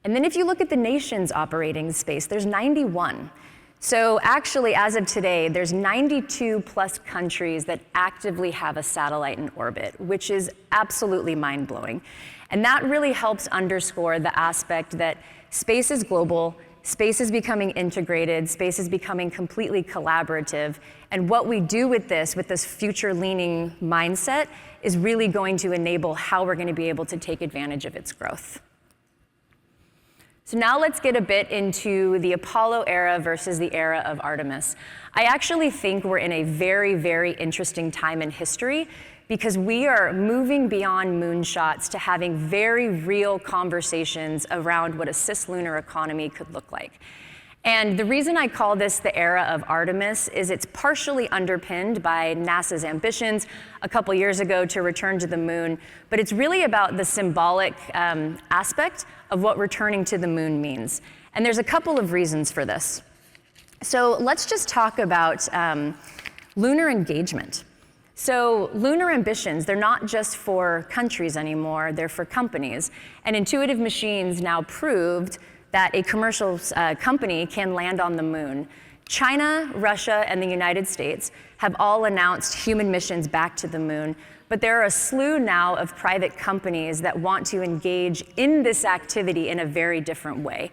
And then if you look at the nations operating space, there's 91. So actually, as of today, there's 92 plus countries that actively have a satellite in orbit, which is absolutely mind-blowing. And that really helps underscore the aspect that space is global, space is becoming integrated, space is becoming completely collaborative, and what we do with this future-leaning mindset is really going to enable how we're going to be able to take advantage of its growth. So now let's get a bit into the Apollo era versus the era of Artemis. I actually think we're in a very, very interesting time in history because we are moving beyond moonshots to having very real conversations around what a cislunar economy could look like. And the reason I call this the era of Artemis is it's partially underpinned by NASA's ambitions a couple years ago to return to the moon, but it's really about the symbolic aspect of what returning to the moon means. And there's a couple of reasons for this. So let's just talk about lunar engagement. So lunar ambitions, they're not just for countries anymore, they're for companies. And Intuitive Machines now proved that a commercial company can land on the moon. China, Russia, and the United States have all announced human missions back to the moon, but there are a slew now of private companies that want to engage in this activity in a very different way.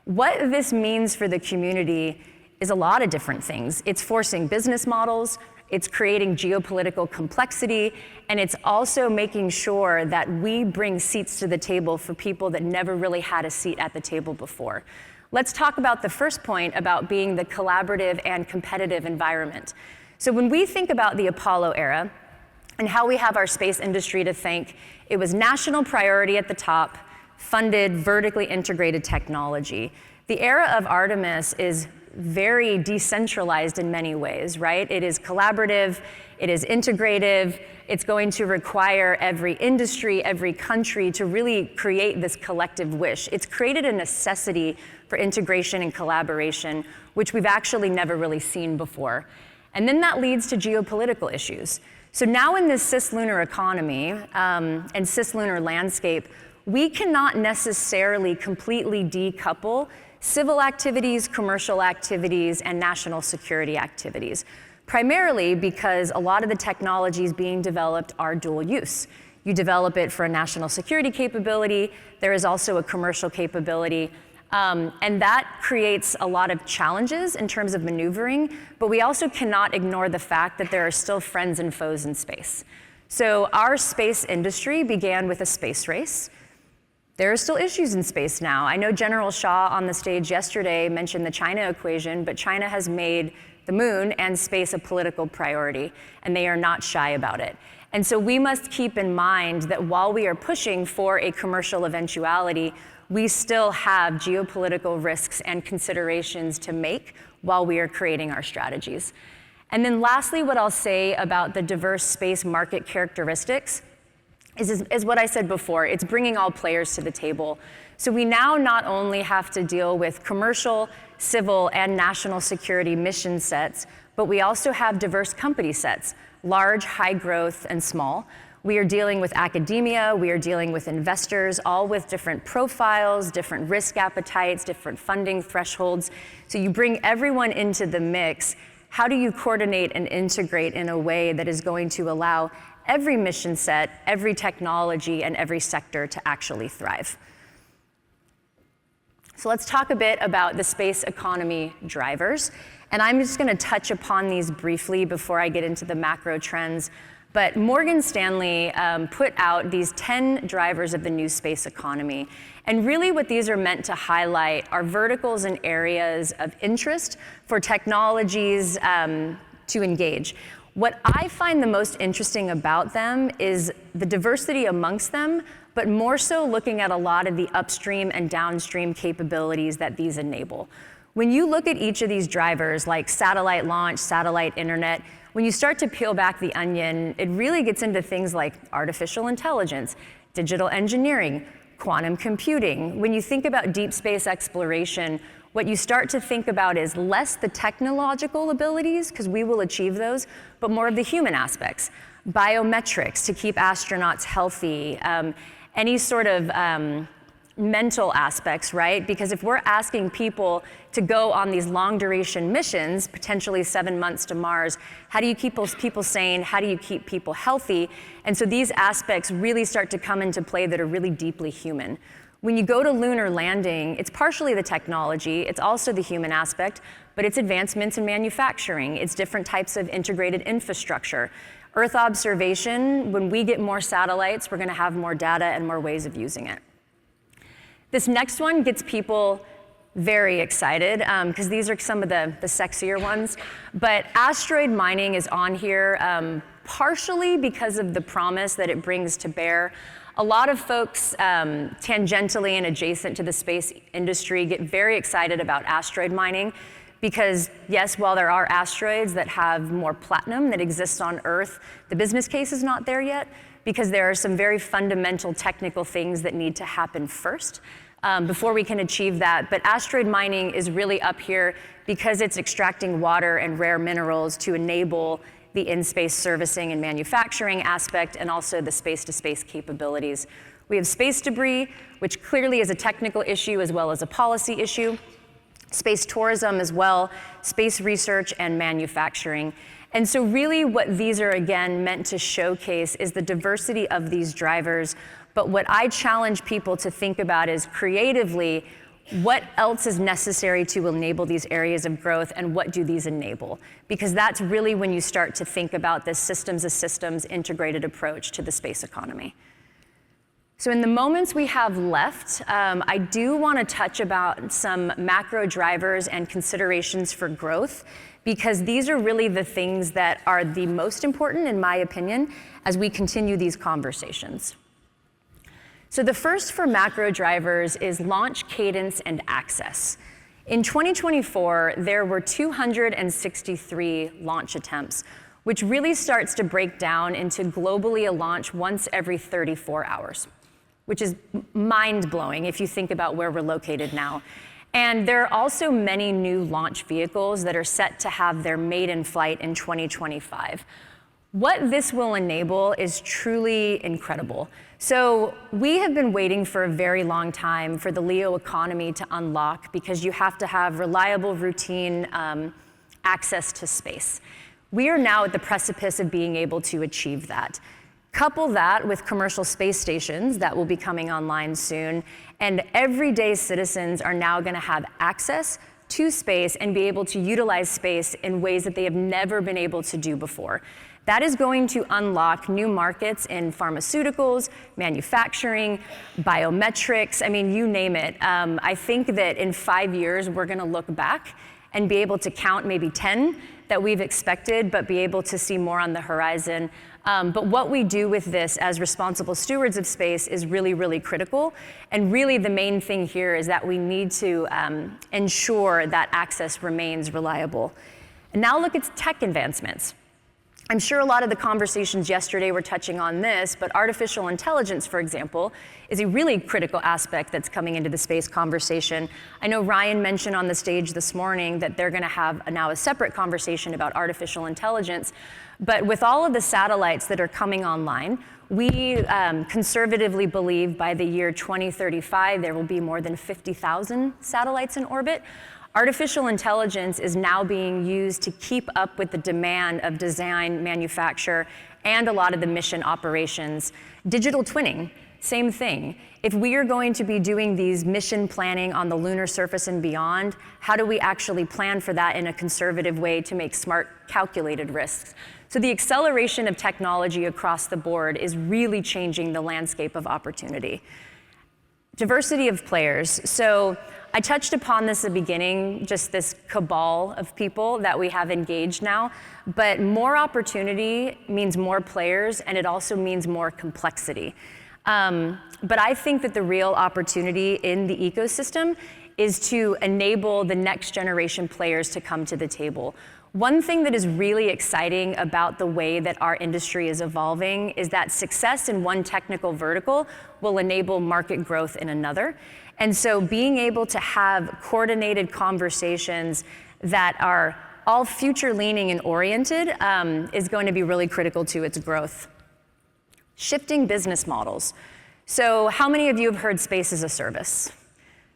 What this means for the community is a lot of different things. It's forcing business models, it's creating geopolitical complexity, and it's also making sure that we bring seats to the table for people that never really had a seat at the table before. Let's talk about the first point about being the collaborative and competitive environment. So when we think about the Apollo era and how we have our space industry to thank, it was national priority at the top, funded, vertically integrated technology. The era of Artemis is very decentralized in many ways, right? It is collaborative, it is integrative, it's going to require every industry, every country to really create this collective wish. It's created a necessity for integration and collaboration, which we've actually never really seen before. And then that leads to geopolitical issues. So now in this cislunar economy and cislunar landscape, we cannot necessarily completely decouple civil activities, commercial activities, and national security activities, primarily because a lot of the technologies being developed are dual use. You develop it for a national security capability, there is also a commercial capability, and that creates a lot of challenges in terms of maneuvering, but we also cannot ignore the fact that there are still friends and foes in space. So our space industry began with a space race. There are still issues in space now. I know General Shaw on the stage yesterday mentioned the China equation, but China has made the moon and space a political priority, and they are not shy about it. And so we must keep in mind that while we are pushing for a commercial eventuality, we still have geopolitical risks and considerations to make while we are creating our strategies. And then lastly, what I'll say about the diverse space market characteristics is what I said before. It's bringing all players to the table. So we now not only have to deal with commercial, civil, and national security mission sets, but we also have diverse company sets, large, high growth, and small. We are dealing with academia, we are dealing with investors, all with different profiles, different risk appetites, different funding thresholds. So you bring everyone into the mix. How do you coordinate and integrate in a way that is going to allow every mission set, every technology, and every sector to actually thrive? So let's talk a bit about the space economy drivers. And I'm just going to touch upon these briefly before I get into the macro trends. But Morgan Stanley put out these 10 drivers of the new space economy. And really what these are meant to highlight are verticals and areas of interest for technologies to engage. What I find the most interesting about them is the diversity amongst them, but more so looking at a lot of the upstream and downstream capabilities that these enable. When you look at each of these drivers, like satellite launch, satellite internet, when you start to peel back the onion, it really gets into things like artificial intelligence, digital engineering, quantum computing. When you think about deep space exploration, what you start to think about is less the technological abilities, because we will achieve those, but more of the human aspects. Biometrics to keep astronauts healthy, any sort of mental aspects, right? Because if we're asking people to go on these long duration missions, potentially 7 months to Mars, how do you keep people sane? How do you keep people healthy? And so these aspects really start to come into play that are really deeply human. When you go to lunar landing, it's partially the technology, it's also the human aspect, but it's advancements in manufacturing, it's different types of integrated infrastructure. Earth observation, when we get more satellites, we're gonna have more data and more ways of using it. This next one gets people very excited because these are some of the sexier ones. But asteroid mining is on here partially because of the promise that it brings to bear. A lot of folks tangentially and adjacent to the space industry get very excited about asteroid mining because, yes, while there are asteroids that have more platinum that exists on Earth, the business case is not there yet because there are some very fundamental technical things that need to happen first before we can achieve that. But asteroid mining is really up here because it's extracting water and rare minerals to enable the in-space servicing and manufacturing aspect and also the space-to-space capabilities. We have space debris, which clearly is a technical issue as well as a policy issue. Space tourism as well, space research and manufacturing. And so really what these are again meant to showcase is the diversity of these drivers. But what I challenge people to think about is creatively, what else is necessary to enable these areas of growth and what do these enable? Because that's really when you start to think about this systems of systems integrated approach to the space economy. So in the moments we have left, I do want to touch about some macro drivers and considerations for growth, because these are really the things that are the most important, in my opinion, as we continue these conversations. So the first for macro drivers is launch cadence and access. In 2024, there were 263 launch attempts, which really starts to break down into globally a launch once every 34 hours, which is mind-blowing if you think about where we're located now. And there are also many new launch vehicles that are set to have their maiden flight in 2025. What this will enable is truly incredible. So we have been waiting for a very long time for the LEO economy to unlock because you have to have reliable, routine access to space. We are now at the precipice of being able to achieve that. Couple that with commercial space stations that will be coming online soon, and everyday citizens are now going to have access to space and be able to utilize space in ways that they have never been able to do before. That is going to unlock new markets in pharmaceuticals, manufacturing, biometrics, I mean, you name it. I think that in 5 years, we're going to look back and be able to count maybe 10 that we've expected, but be able to see more on the horizon. But what we do with this as responsible stewards of space is really, really critical. And really the main thing here is that we need to ensure that access remains reliable. And now look at tech advancements. I'm sure a lot of the conversations yesterday were touching on this, but artificial intelligence, for example, is a really critical aspect that's coming into the space conversation. I know Ryan mentioned on the stage this morning that they're going to have now a separate conversation about artificial intelligence. But with all of the satellites that are coming online, we conservatively believe by the year 2035, there will be more than 50,000 satellites in orbit. Artificial intelligence is now being used to keep up with the demand of design, manufacture, and a lot of the mission operations. Digital twinning, same thing. If we are going to be doing these mission planning on the lunar surface and beyond, how do we actually plan for that in a conservative way to make smart, calculated risks? So the acceleration of technology across the board is really changing the landscape of opportunity. Diversity of players. So I touched upon this at the beginning, just this cabal of people that we have engaged now, but more opportunity means more players, and it also means more complexity. But I think that the real opportunity in the ecosystem is to enable the next generation players to come to the table. One thing that is really exciting about the way that our industry is evolving is that success in one technical vertical will enable market growth in another. And so being able to have coordinated conversations that are all future leaning and oriented is going to be really critical to its growth. Shifting business models. So how many of you have heard space as a service?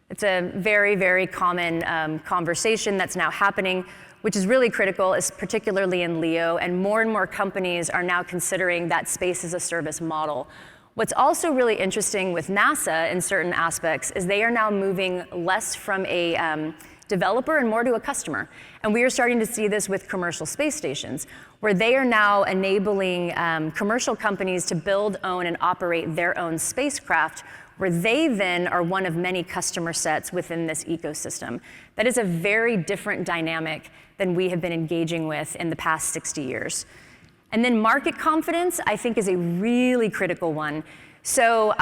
It's a very, very common conversation that's now happening, which is really critical, is particularly in LEO, and more companies are now considering that space as a service model. What's also really interesting with NASA in certain aspects is they are now moving less from a developer and more to a customer. And we are starting to see this with commercial space stations, where they are now enabling commercial companies to build, own, and operate their own spacecraft, where they then are one of many customer sets within this ecosystem. That is a very different dynamic than we have been engaging with in the past 60 years. And then market confidence, I think, is a really critical one. So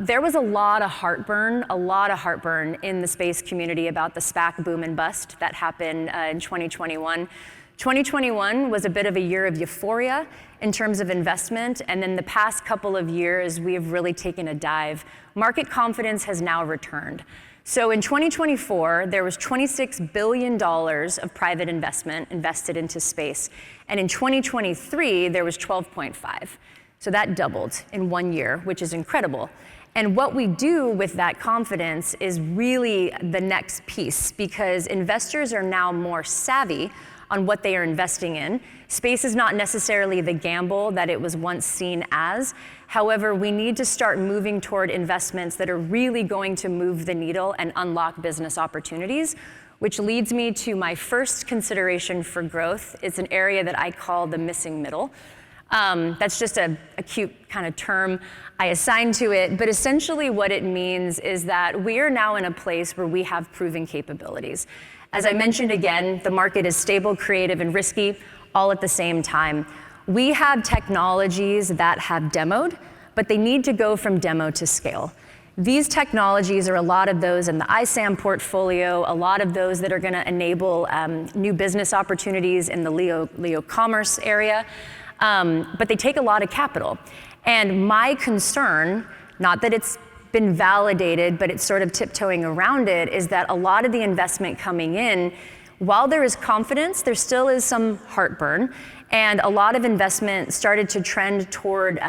there was a lot of heartburn in the space community about the SPAC boom and bust that happened in 2021. 2021 was a bit of a year of euphoria in terms of investment, and then the past couple of years, we have really taken a dive. Market confidence has now returned. So in 2024, there was $26 billion of private investment invested into space, and in 2023, there was 12.5. So that doubled in 1 year, which is incredible. And what we do with that confidence is really the next piece, because investors are now more savvy on what they are investing in. Space is not necessarily the gamble that it was once seen as. However, we need to start moving toward investments that are really going to move the needle and unlock business opportunities, which leads me to my first consideration for growth. It's an area that I call the missing middle. That's just a cute kind of term I assigned to it, but essentially what it means is that we are now in a place where we have proven capabilities. As I mentioned again, the market is stable, creative, and risky all at the same time. We have technologies that have demoed, but they need to go from demo to scale. These technologies are a lot of those in the ISAM portfolio, a lot of those that are going to enable new business opportunities in the LEO commerce area. But they take a lot of capital. And my concern, not that it's been validated, but it's sort of tiptoeing around it, is that a lot of the investment coming in, while there is confidence, there still is some heartburn. And a lot of investment started to trend toward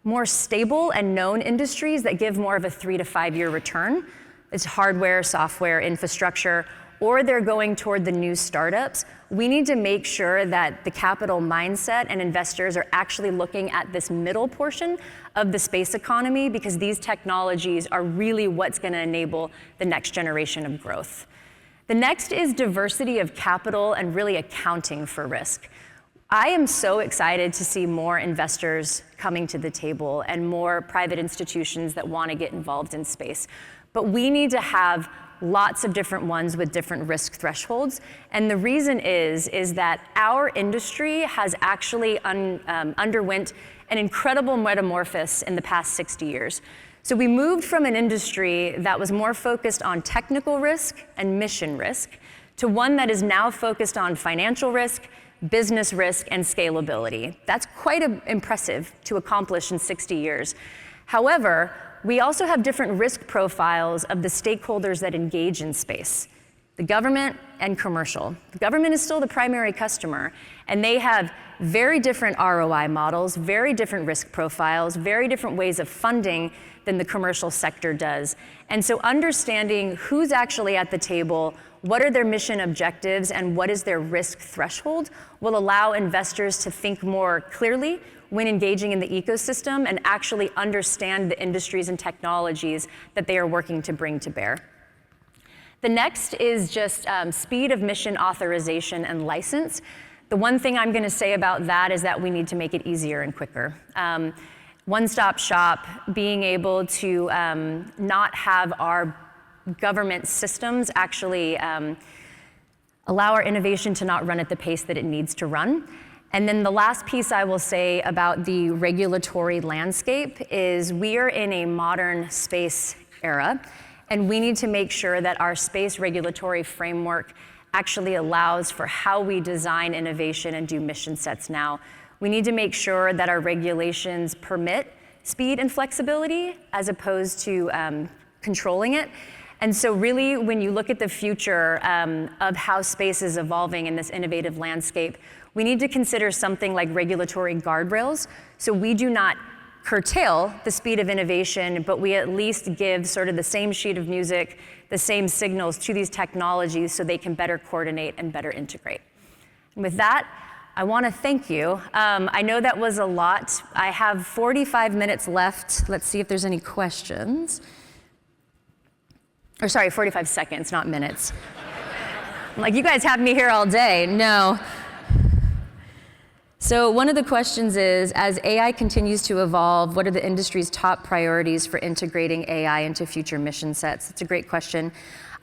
more stable and known industries that give more of a 3 to 5 year return. It's hardware, software, infrastructure, or they're going toward the new startups. We need to make sure that the capital mindset and investors are actually looking at this middle portion of the space economy, because these technologies are really what's going to enable the next generation of growth. The next is diversity of capital and really accounting for risk. I am so excited to see more investors coming to the table and more private institutions that want to get involved in space. But we need to have lots of different ones with different risk thresholds. And the reason is that our industry has actually underwent an incredible metamorphosis in the past 60 years. So we moved from an industry that was more focused on technical risk and mission risk to one that is now focused on financial risk, business risk, and scalability. That's quite impressive to accomplish in 60 years. However, we also have different risk profiles of the stakeholders that engage in space. the government and commercial. The government is still the primary customer, and they have very different ROI models, very different risk profiles, very different ways of funding than the commercial sector does. And so understanding who's actually at the table, what are their mission objectives, and what is their risk threshold will allow investors to think more clearly when engaging in the ecosystem and actually understand the industries and technologies that they are working to bring to bear. The next is just speed of mission authorization and license. The one thing I'm going to say about that is that we need to make it easier and quicker. One-stop shop, being able to not have our government systems actually allow our innovation to not run at the pace that it needs to run. And then the last piece I will say about the regulatory landscape is we are in a modern space era, and we need to make sure that our space regulatory framework actually allows for how we design innovation and do mission sets now. We need to make sure that our regulations permit speed and flexibility as opposed to controlling it. And so really, when you look at the future of how space is evolving in this innovative landscape, we need to consider something like regulatory guardrails. So we do not curtail the speed of innovation, but we at least give sort of the same sheet of music, the same signals to these technologies so they can better coordinate and better integrate. And with that, I want to thank you. I know that was a lot. I have 45 minutes left. Let's see if there's any questions. Or sorry, 45 seconds, not minutes. I'm like, you guys have me here all day. No. So one of the questions is, as AI continues to evolve, what are the industry's top priorities for integrating AI into future mission sets? It's a great question.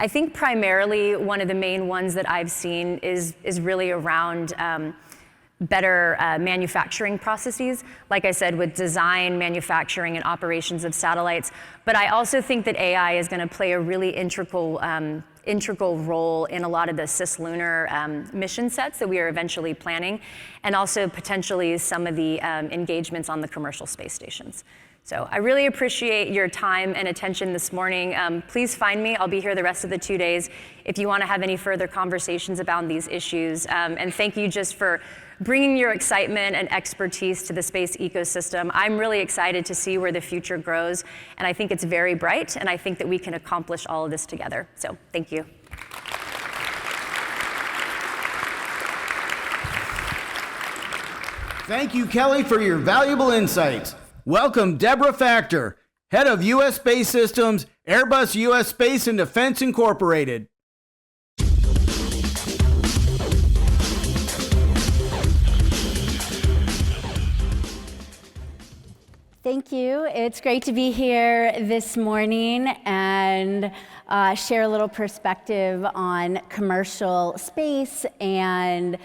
I think primarily one of the main ones that I've seen is really around better manufacturing processes, like I said, with design, manufacturing, and operations of satellites. But I also think that AI is going to play a really integral role in a lot of the cislunar mission sets that we are eventually planning, and also potentially some of the engagements on the commercial space stations. So I really appreciate your time and attention this morning. Please find me. I'll be here the rest of the 2 days if you want to have any further conversations about these issues. And thank you just for bringing your excitement and expertise to the space ecosystem. I'm really excited to see where the future grows, and I think it's very bright, and I think that we can accomplish all of this together. So thank you. Thank you, Kelly, for your valuable insights. Welcome, Debra Facktor, Head of U.S. Space Systems, Airbus U.S. Space and Defense Incorporated. Thank you. It's great to be here this morning and share a little perspective on commercial space and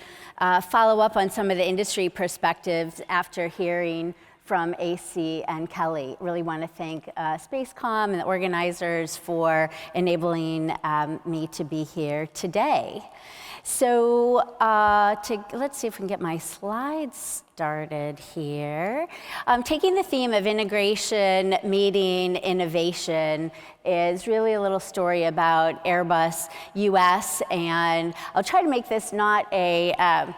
follow up on some of the industry perspectives after hearing from AC and Kelly. Really want to thank SpaceCom and the organizers for enabling me to be here today. So let's see if we can get my slides started here. Taking the theme of integration, meeting, innovation is really a little story about Airbus U.S. And I'll try to make this not a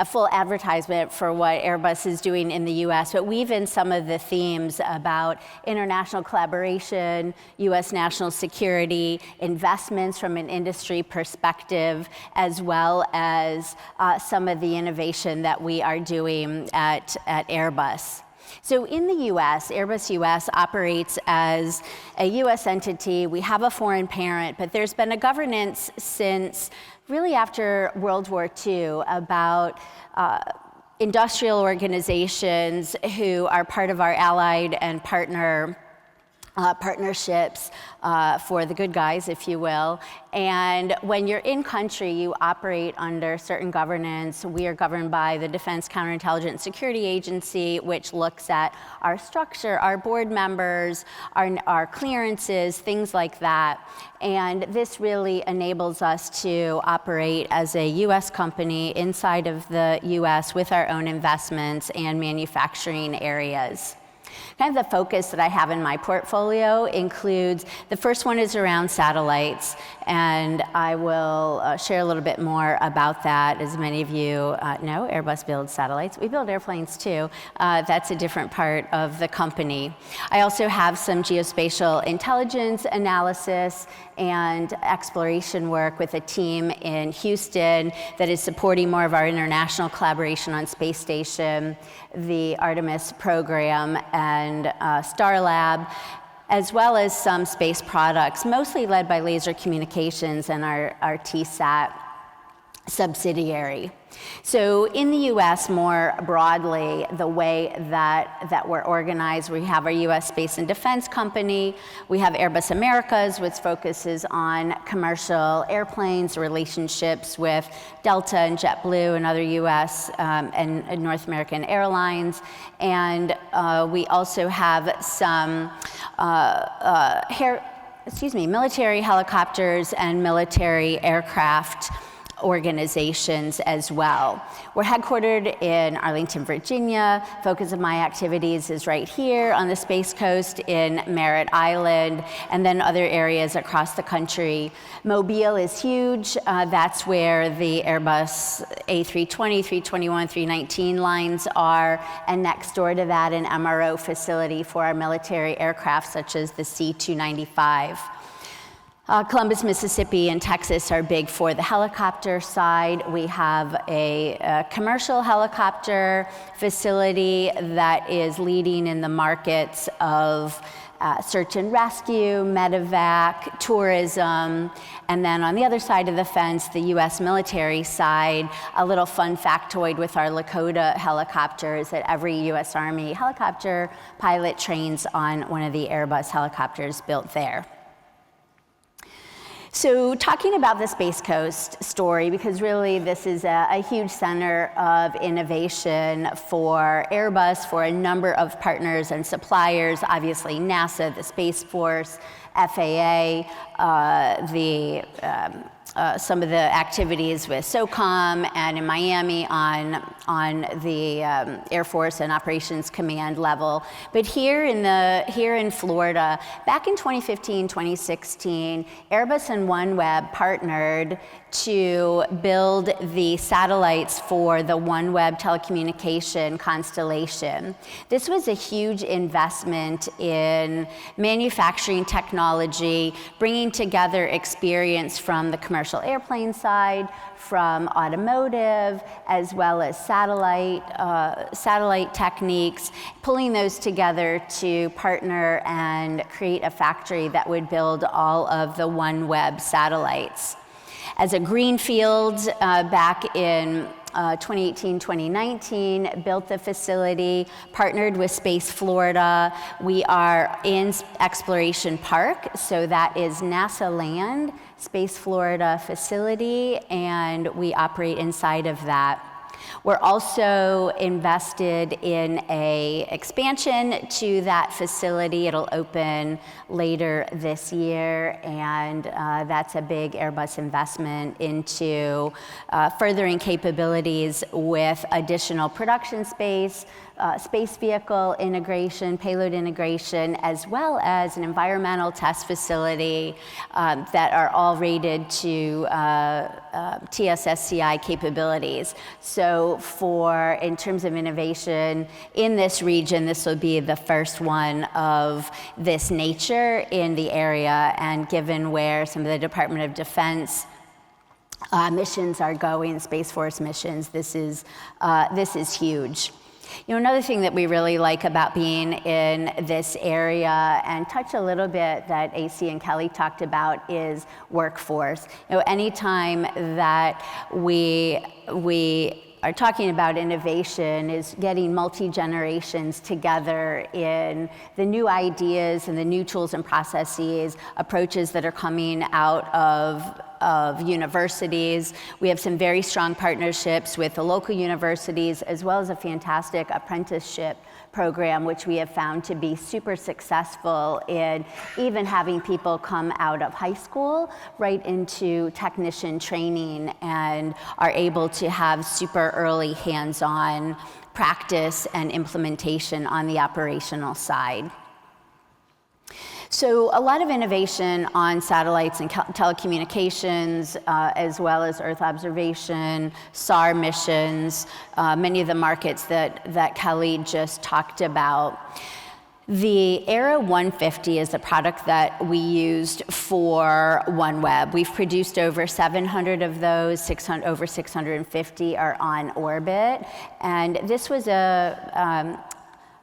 full advertisement for what Airbus is doing in the U.S., but weave in some of the themes about international collaboration, U.S. national security, investments from an industry perspective, as well as some of the innovation that we are doing at Airbus. So in the U.S., Airbus U.S. operates as a U.S. entity. We have a foreign parent, but there's been a governance since really after World War II about industrial organizations who are part of our allied and partnerships for the good guys, if you will. And when you're in country, you operate under certain governance. We are governed by the Defense Counterintelligence Security Agency, which looks at our structure, our board members, our clearances, things like that. And this really enables us to operate as a U.S. company inside of the U.S. with our own investments and manufacturing areas. Kind of the focus that I have in my portfolio includes, the first one is around satellites, and I will share a little bit more about that. As many of you know, Airbus builds satellites. We build airplanes too. That's a different part of the company. I also have some geospatial intelligence analysis and exploration work with a team in Houston that is supporting more of our international collaboration on space station, the Artemis program, and StarLab, as well as some space products, mostly led by Laser Communications and our TSAT subsidiary. So in the U.S., more broadly, the way that we're organized, we have our U.S. Space and Defense Company, we have Airbus Americas, which focuses on commercial airplanes, relationships with Delta and JetBlue and other U.S. And North American airlines, and we also have some military helicopters and military aircraft organizations as well. We're headquartered in Arlington, Virginia. Focus of my activities is right here on the Space Coast in Merritt Island, and then other areas across the country. Mobile is huge. That's where the Airbus A320, 321, 319 lines are, and next door to that, an MRO facility for our military aircraft, such as the C-295. Columbus, Mississippi, and Texas are big for the helicopter side. We have a commercial helicopter facility that is leading in the markets of search and rescue, medevac, tourism, and then on the other side of the fence, the U.S. military side, a little fun factoid with our Lakota helicopters that every U.S. Army helicopter pilot trains on one of the Airbus helicopters built there. So talking about the Space Coast story, because really this is a huge center of innovation for Airbus, for a number of partners and suppliers, obviously NASA, the Space Force, FAA, some of the activities with SOCOM and in Miami on the Air Force and Operations Command level. But here in Florida, back in 2015, 2016, Airbus and OneWeb partnered to build the satellites for the OneWeb telecommunication constellation. This was a huge investment in manufacturing technology, bringing together experience from the commercial airplane side, from automotive, as well as satellite techniques, pulling those together to partner and create a factory that would build all of the OneWeb satellites. As a greenfield, back in 2018, 2019, built the facility, partnered with Space Florida. We are in Exploration Park, so that is NASA land, Space Florida facility, and we operate inside of that. We're also invested in an expansion to that facility. It'll open later this year, and that's a big Airbus investment into furthering capabilities with additional production space, space vehicle integration, payload integration, as well as an environmental test facility that are all rated to TSSCI capabilities. So in terms of innovation in this region, this will be the first one of this nature in the area, and given where some of the Department of Defense missions are going, Space Force missions, this is huge. You know, another thing that we really like about being in this area, and touch a little bit that AC and Kelly talked about, is workforce. You know, anytime that we are talking about innovation is getting multi-generations together in the new ideas and the new tools and processes, approaches that are coming out of universities. We have some very strong partnerships with the local universities, as well as a fantastic apprenticeship program, which we have found to be super successful in even having people come out of high school right into technician training and are able to have super early hands-on practice and implementation on the operational side. So a lot of innovation on satellites and telecommunications, as well as Earth observation, SAR missions, many of the markets that Kelly just talked about. The Era 150 is a product that we used for OneWeb. We've produced over 700 of those, over 650 are on orbit. And this was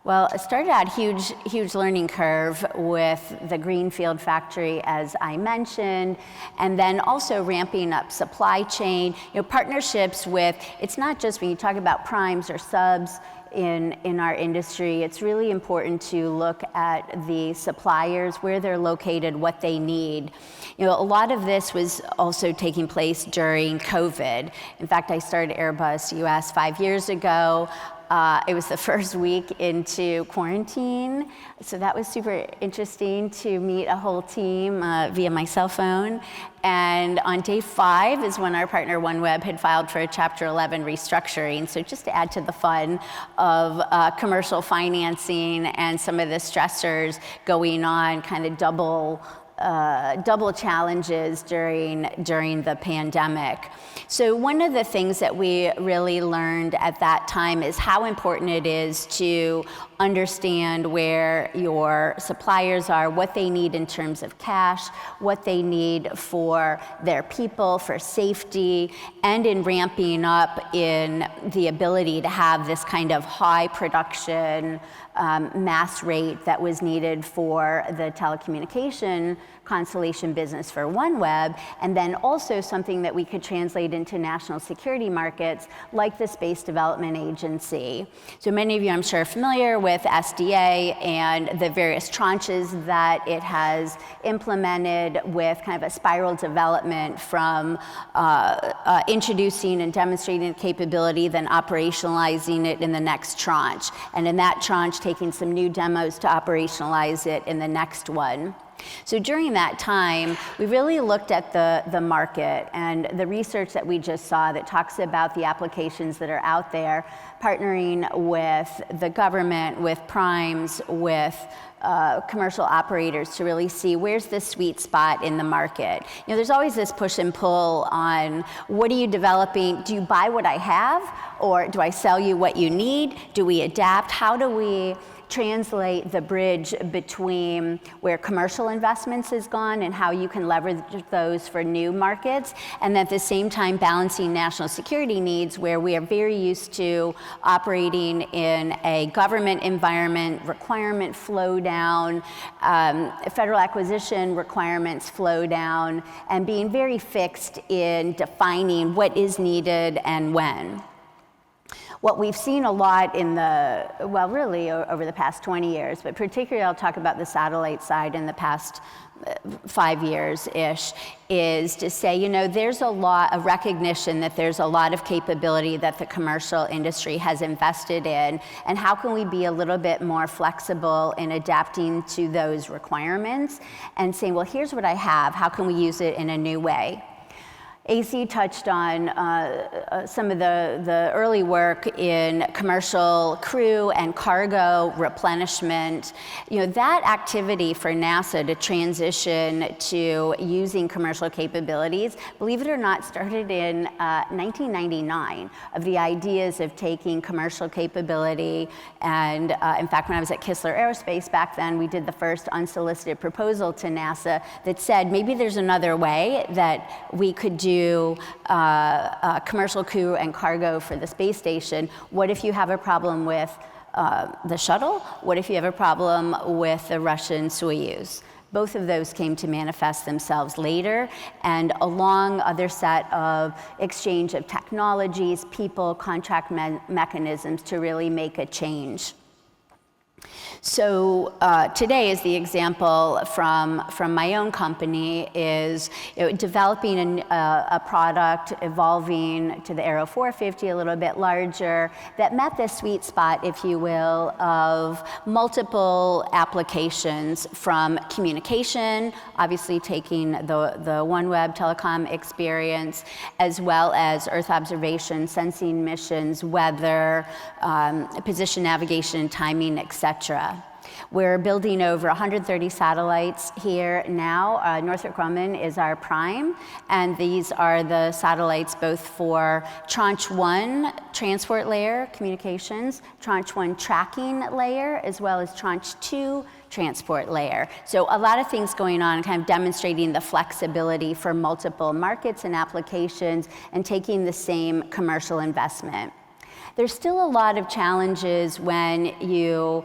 well, it started out huge learning curve with the Greenfield factory, as I mentioned, and then also ramping up supply chain, partnerships with, it's not just when you talk about primes or subs in our industry, it's really important to look at the suppliers, where they're located, what they need. A lot of this was also taking place during COVID. In fact, I started Airbus U.S. 5 years ago. It was the first week into quarantine, so that was super interesting to meet a whole team via my cell phone. And on day 5 is when our partner OneWeb had filed for a Chapter 11 restructuring. So just to add to the fun of commercial financing and some of the stressors going on, kind of double challenges during the pandemic. So one of the things that we really learned at that time is how important it is to understand where your suppliers are, what they need in terms of cash, what they need for their people, for safety, and in ramping up in the ability to have this kind of high production mass rate that was needed for the telecommunication constellation business for OneWeb, and then also something that we could translate into national security markets like the Space Development Agency. So many of you, I'm sure, are familiar with SDA and the various tranches that it has implemented with kind of a spiral development from introducing and demonstrating capability, then operationalizing it in the next tranche. And in that tranche, taking some new demos to operationalize it in the next one. So during that time, we really looked at the market and the research that we just saw that talks about the applications that are out there, partnering with the government, with primes, with commercial operators to really see where's the sweet spot in the market. There's always this push and pull on what are you developing? Do you buy what I have, or do I sell you what you need? Do we adapt? How do we translate the bridge between where commercial investments has gone and how you can leverage those for new markets, and at the same time balancing national security needs where we are very used to operating in a government environment, requirement flow down, federal acquisition requirements flow down, and being very fixed in defining what is needed and when. What we've seen a lot really over the past 20 years, but particularly I'll talk about the satellite side in the past 5 years-ish, is to say, there's a recognition that there's a lot of capability that the commercial industry has invested in, and how can we be a little bit more flexible in adapting to those requirements and saying, well, here's what I have, how can we use it in a new way? AC touched on some of the early work in commercial crew and cargo replenishment. That activity for NASA to transition to using commercial capabilities, believe it or not, started in 1999, of the ideas of taking commercial capability. And in fact, when I was at Kistler Aerospace back then, we did the first unsolicited proposal to NASA that said maybe there's another way that we could do commercial crew and cargo for the space station. What if you have a problem with the shuttle? What if you have a problem with the Russian Soyuz? Both of those came to manifest themselves later, and along other set of exchange of technologies, people, contract mechanisms to really make a change. So today is the example from my own company is developing a product, evolving to the Aero 450, a little bit larger, that met the sweet spot, if you will, of multiple applications from communication, obviously taking the OneWeb telecom experience, as well as Earth observation, sensing missions, weather, position navigation and timing, etc. We're building over 130 satellites here now. Northrop Grumman is our prime, and these are the satellites both for Tranche 1 transport layer communications, Tranche 1 tracking layer, as well as Tranche 2 transport layer. So a lot of things going on, kind of demonstrating the flexibility for multiple markets and applications and taking the same commercial investment. There's still a lot of challenges when you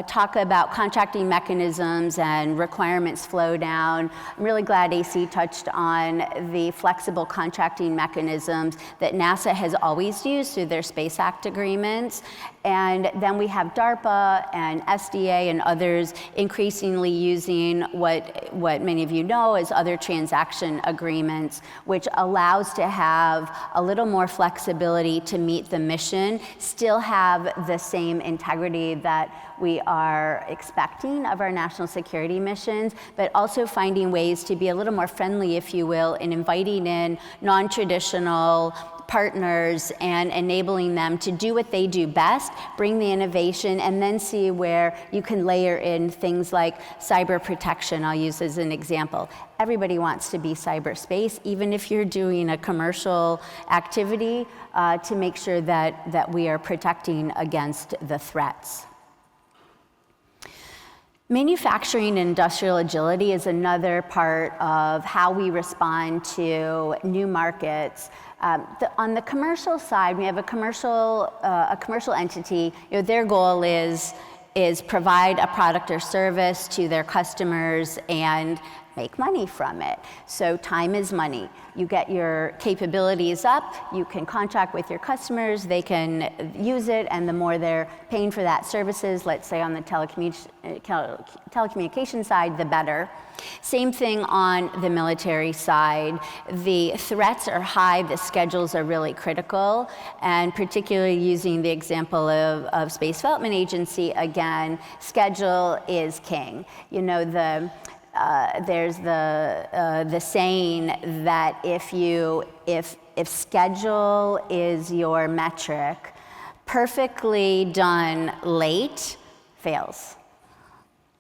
talk about contracting mechanisms and requirements flow down. I'm really glad AC touched on the flexible contracting mechanisms that NASA has always used through their Space Act agreements. And then we have DARPA and SDA and others increasingly using what many of you know as other transaction agreements, which allows to have a little more flexibility to meet the mission, still have the same integrity that we are expecting of our national security missions, but also finding ways to be a little more friendly, if you will, in inviting in non-traditional partners and enabling them to do what they do best, bring the innovation, and then see where you can layer in things like cyber protection, I'll use as an example. Everybody wants to be cyberspace, even if you're doing a commercial activity, to make sure that we are protecting against the threats. Manufacturing and industrial agility is another part of how we respond to new markets. On the commercial side, we have a commercial entity. Their goal is provide a product or service to their customers and make money from it. So time is money. You get your capabilities up, you can contract with your customers, they can use it, and the more they're paying for that services, let's say on the telecommunication side, the better. Same thing on the military side. The threats are high, the schedules are really critical, and particularly using the example of Space Development Agency again, schedule is king. There's the saying that if schedule is your metric, perfectly done late fails.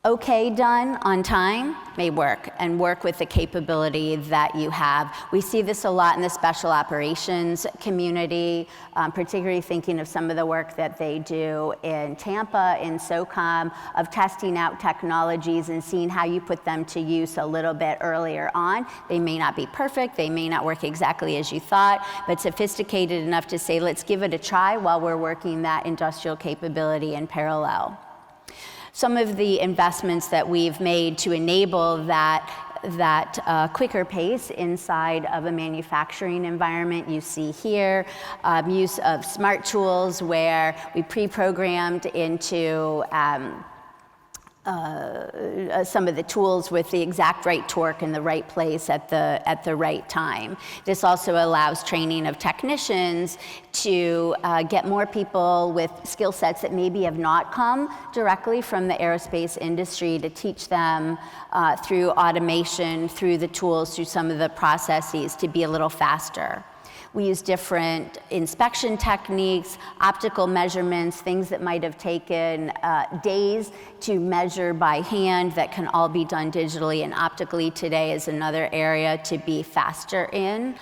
Okay done on time may work, and work with the capability that you have. We see this a lot in the special operations community, particularly thinking of some of the work that they do in Tampa, in SOCOM, of testing out technologies and seeing how you put them to use a little bit earlier on. They may not be perfect, they may not work exactly as you thought, but sophisticated enough to say, let's give it a try while we're working that industrial capability in parallel. Some of the investments that we've made to enable that quicker pace inside of a manufacturing environment, you see here, use of smart tools where we pre-programmed into some of the tools with the exact right torque in the right place at the right time. This also allows training of technicians to get more people with skill sets that maybe have not come directly from the aerospace industry, to teach them through automation, through the tools, through some of the processes to be a little faster. We use different inspection techniques, optical measurements, things that might have taken days to measure by hand that can all be done digitally, and optically today is another area to be faster in.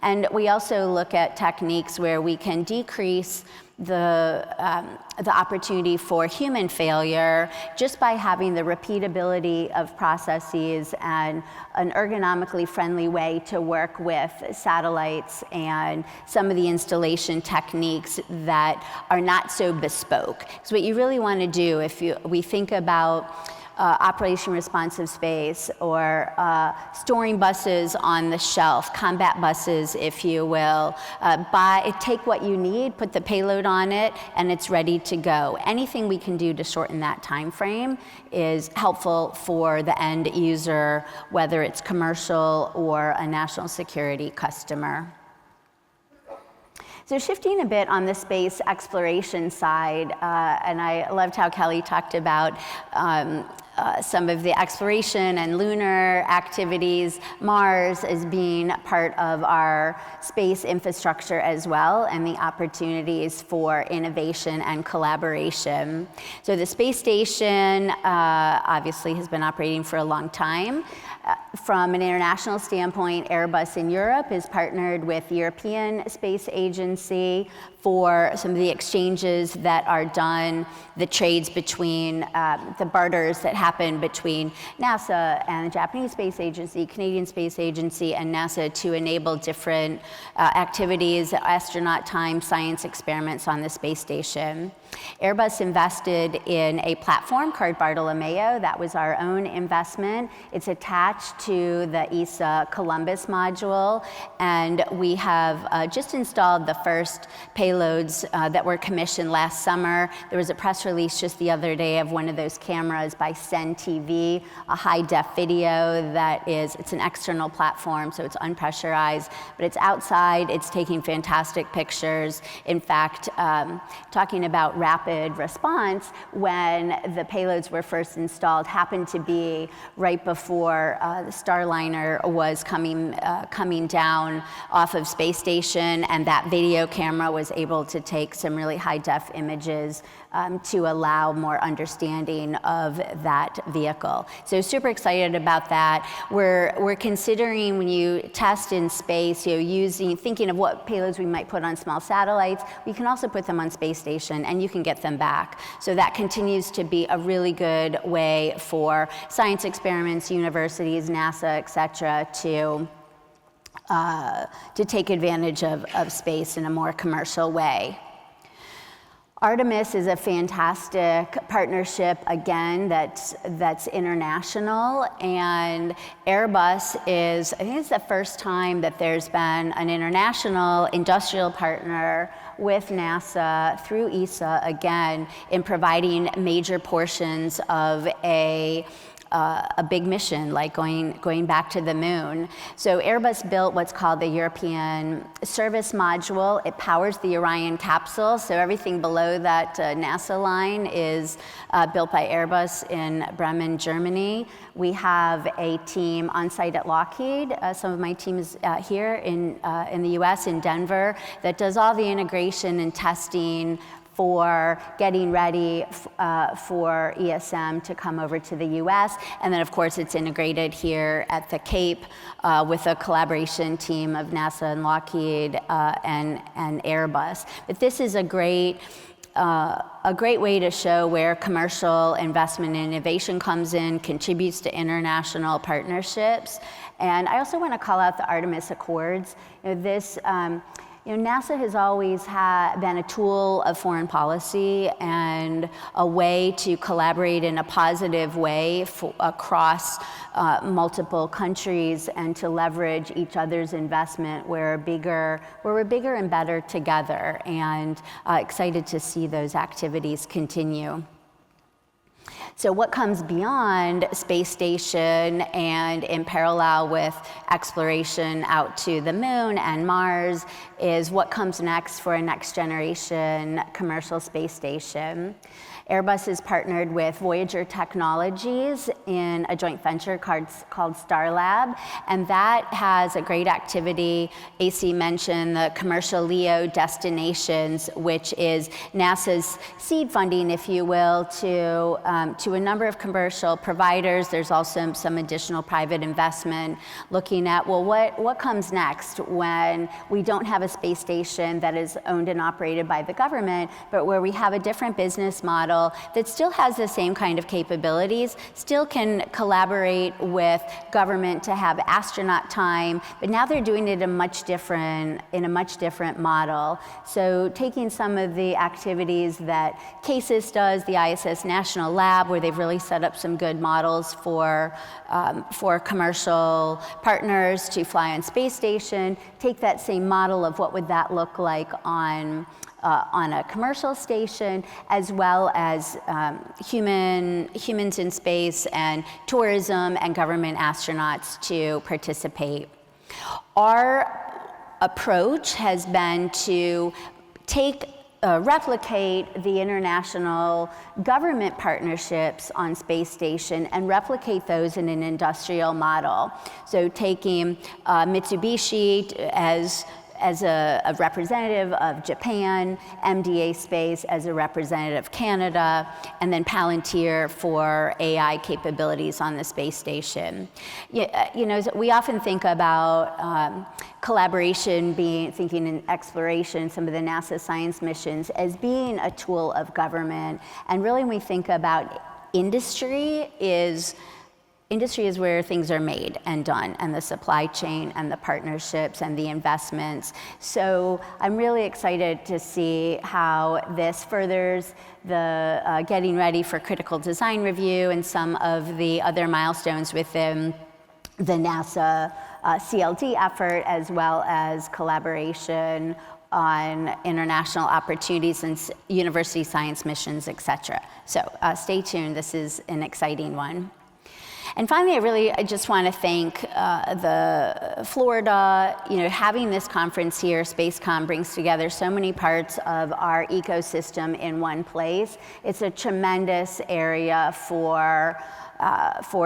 And we also look at techniques where we can decrease the opportunity for human failure just by having the repeatability of processes and an ergonomically friendly way to work with satellites and some of the installation techniques that are not so bespoke. So what you really want to do, we think about operation responsive space, or storing buses on the shelf, combat buses, if you will. Take what you need, put the payload on it, and it's ready to go. Anything we can do to shorten that time frame is helpful for the end user, whether it's commercial or a national security customer. So shifting a bit on the space exploration side, and I loved how Kelly talked about some of the exploration and lunar activities, Mars as being part of our space infrastructure as well, and the opportunities for innovation and collaboration. So the space station obviously has been operating for a long time. From an international standpoint, Airbus in Europe is partnered with the European Space Agency for some of the exchanges that are done, the trades between, the barters that happen between NASA and the Japanese Space Agency, Canadian Space Agency, and NASA to enable different activities, astronaut time, science experiments on the space station. Airbus invested in a platform called Bartolomeo. That was our own investment. It's attached to the ESA Columbus module, and we have just installed the first payloads that were commissioned last summer. There was a press release just the other day of one of those cameras by Sen TV, a high-def video it's an external platform, so it's unpressurized, but it's outside, it's taking fantastic pictures. In fact, talking about rapid response, when the payloads were first installed, happened to be right before the Starliner was coming down off of space station, and that video camera was able to take some really high-def images to allow more understanding of that vehicle. So super excited about that. We're considering, when you test in space, thinking of what payloads we might put on small satellites, we can also put them on space station and you can get them back. So that continues to be a really good way for science experiments, universities, NASA, et cetera, to take advantage of space in a more commercial way. Artemis is a fantastic partnership, again, that's international, and Airbus I think it's the first time that there's been an international industrial partner with NASA through ESA, again, in providing major portions of a big mission, like going back to the moon. So Airbus built what's called the European Service Module. It powers the Orion capsule, so everything below that NASA line is built by Airbus in Bremen, Germany. We have a team on site at Lockheed. Some of my team is here in the US, in Denver, that does all the integration and testing for getting ready for ESM to come over to the US. And then of course it's integrated here at the Cape with a collaboration team of NASA and Lockheed and Airbus. But this is a great way to show where commercial investment and innovation comes in, contributes to international partnerships. And I also want to call out the Artemis Accords. NASA has always been a tool of foreign policy and a way to collaborate in a positive way across multiple countries and to leverage each other's investment where we're bigger and better together, and excited to see those activities continue. So what comes beyond space station and in parallel with exploration out to the moon and Mars is what comes next for a next generation commercial space station. Airbus is partnered with Voyager Technologies in a joint venture called StarLab, and that has a great activity. AC mentioned the commercial LEO destinations, which is NASA's seed funding, if you will, to a number of commercial providers. There's also some additional private investment looking at, well, what comes next when we don't have a space station that is owned and operated by the government, but where we have a different business model model that still has the same kind of capabilities, still can collaborate with government to have astronaut time, but now they're doing it in a much different model. So taking some of the activities that CASIS does, the ISS National Lab, where they've really set up some good models for commercial partners to fly on space station, take that same model of what would that look like on a commercial station, as well as humans in space and tourism and government astronauts to participate. Our approach has been to replicate the international government partnerships on space station and replicate those in an industrial model. So taking Mitsubishi as a representative of Japan, MDA Space as a representative of Canada, and then Palantir for AI capabilities on the space station. You know, we often think about collaboration thinking in exploration, some of the NASA science missions, as being a tool of government. And really when we think about industry is where things are made and done, and the supply chain and the partnerships and the investments. So I'm really excited to see how this furthers the getting ready for critical design review and some of the other milestones within the NASA CLD effort, as well as collaboration on international opportunities and university science missions, et cetera. So stay tuned, this is an exciting one. And finally, I just want to thank the Florida, having this conference here, SpaceCom, brings together so many parts of our ecosystem in one place. It's a tremendous area for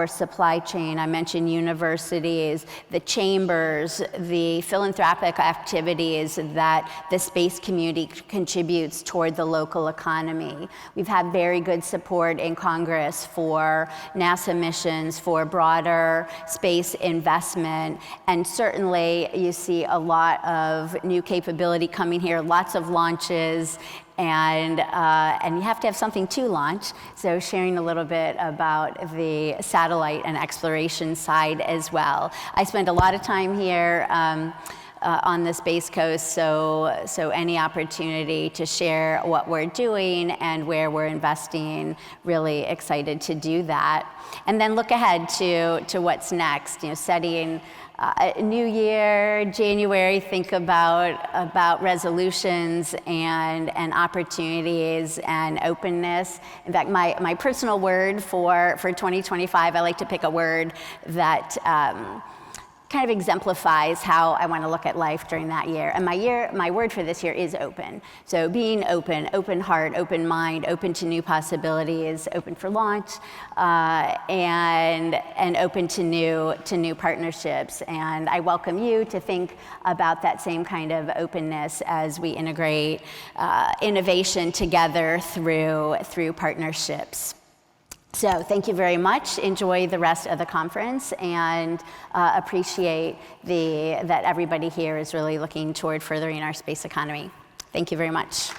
supply chain. I mentioned universities, the chambers, the philanthropic activities that the space community contributes toward the local economy. We've had very good support in Congress for NASA missions, for broader space investment, and certainly you see a lot of new capability coming here, lots of launches, and you have to have something to launch. So sharing a little bit about the satellite and exploration side as well. I spend a lot of time here on the Space Coast, so any opportunity to share what we're doing and where we're investing, really excited to do that. And then look ahead to what's next, setting a new year, January, think about resolutions and opportunities and openness. In fact, my personal word for 2025, I like to pick a word that kind of exemplifies how I want to look at life during that year. And my word for this year is open. So being open heart, open mind, open to new possibilities, open for launch, and open to new partnerships. And I welcome you to think about that same kind of openness as we integrate innovation together through partnerships. So thank you very much. Enjoy the rest of the conference, and appreciate that everybody here is really looking toward furthering our space economy. Thank you very much.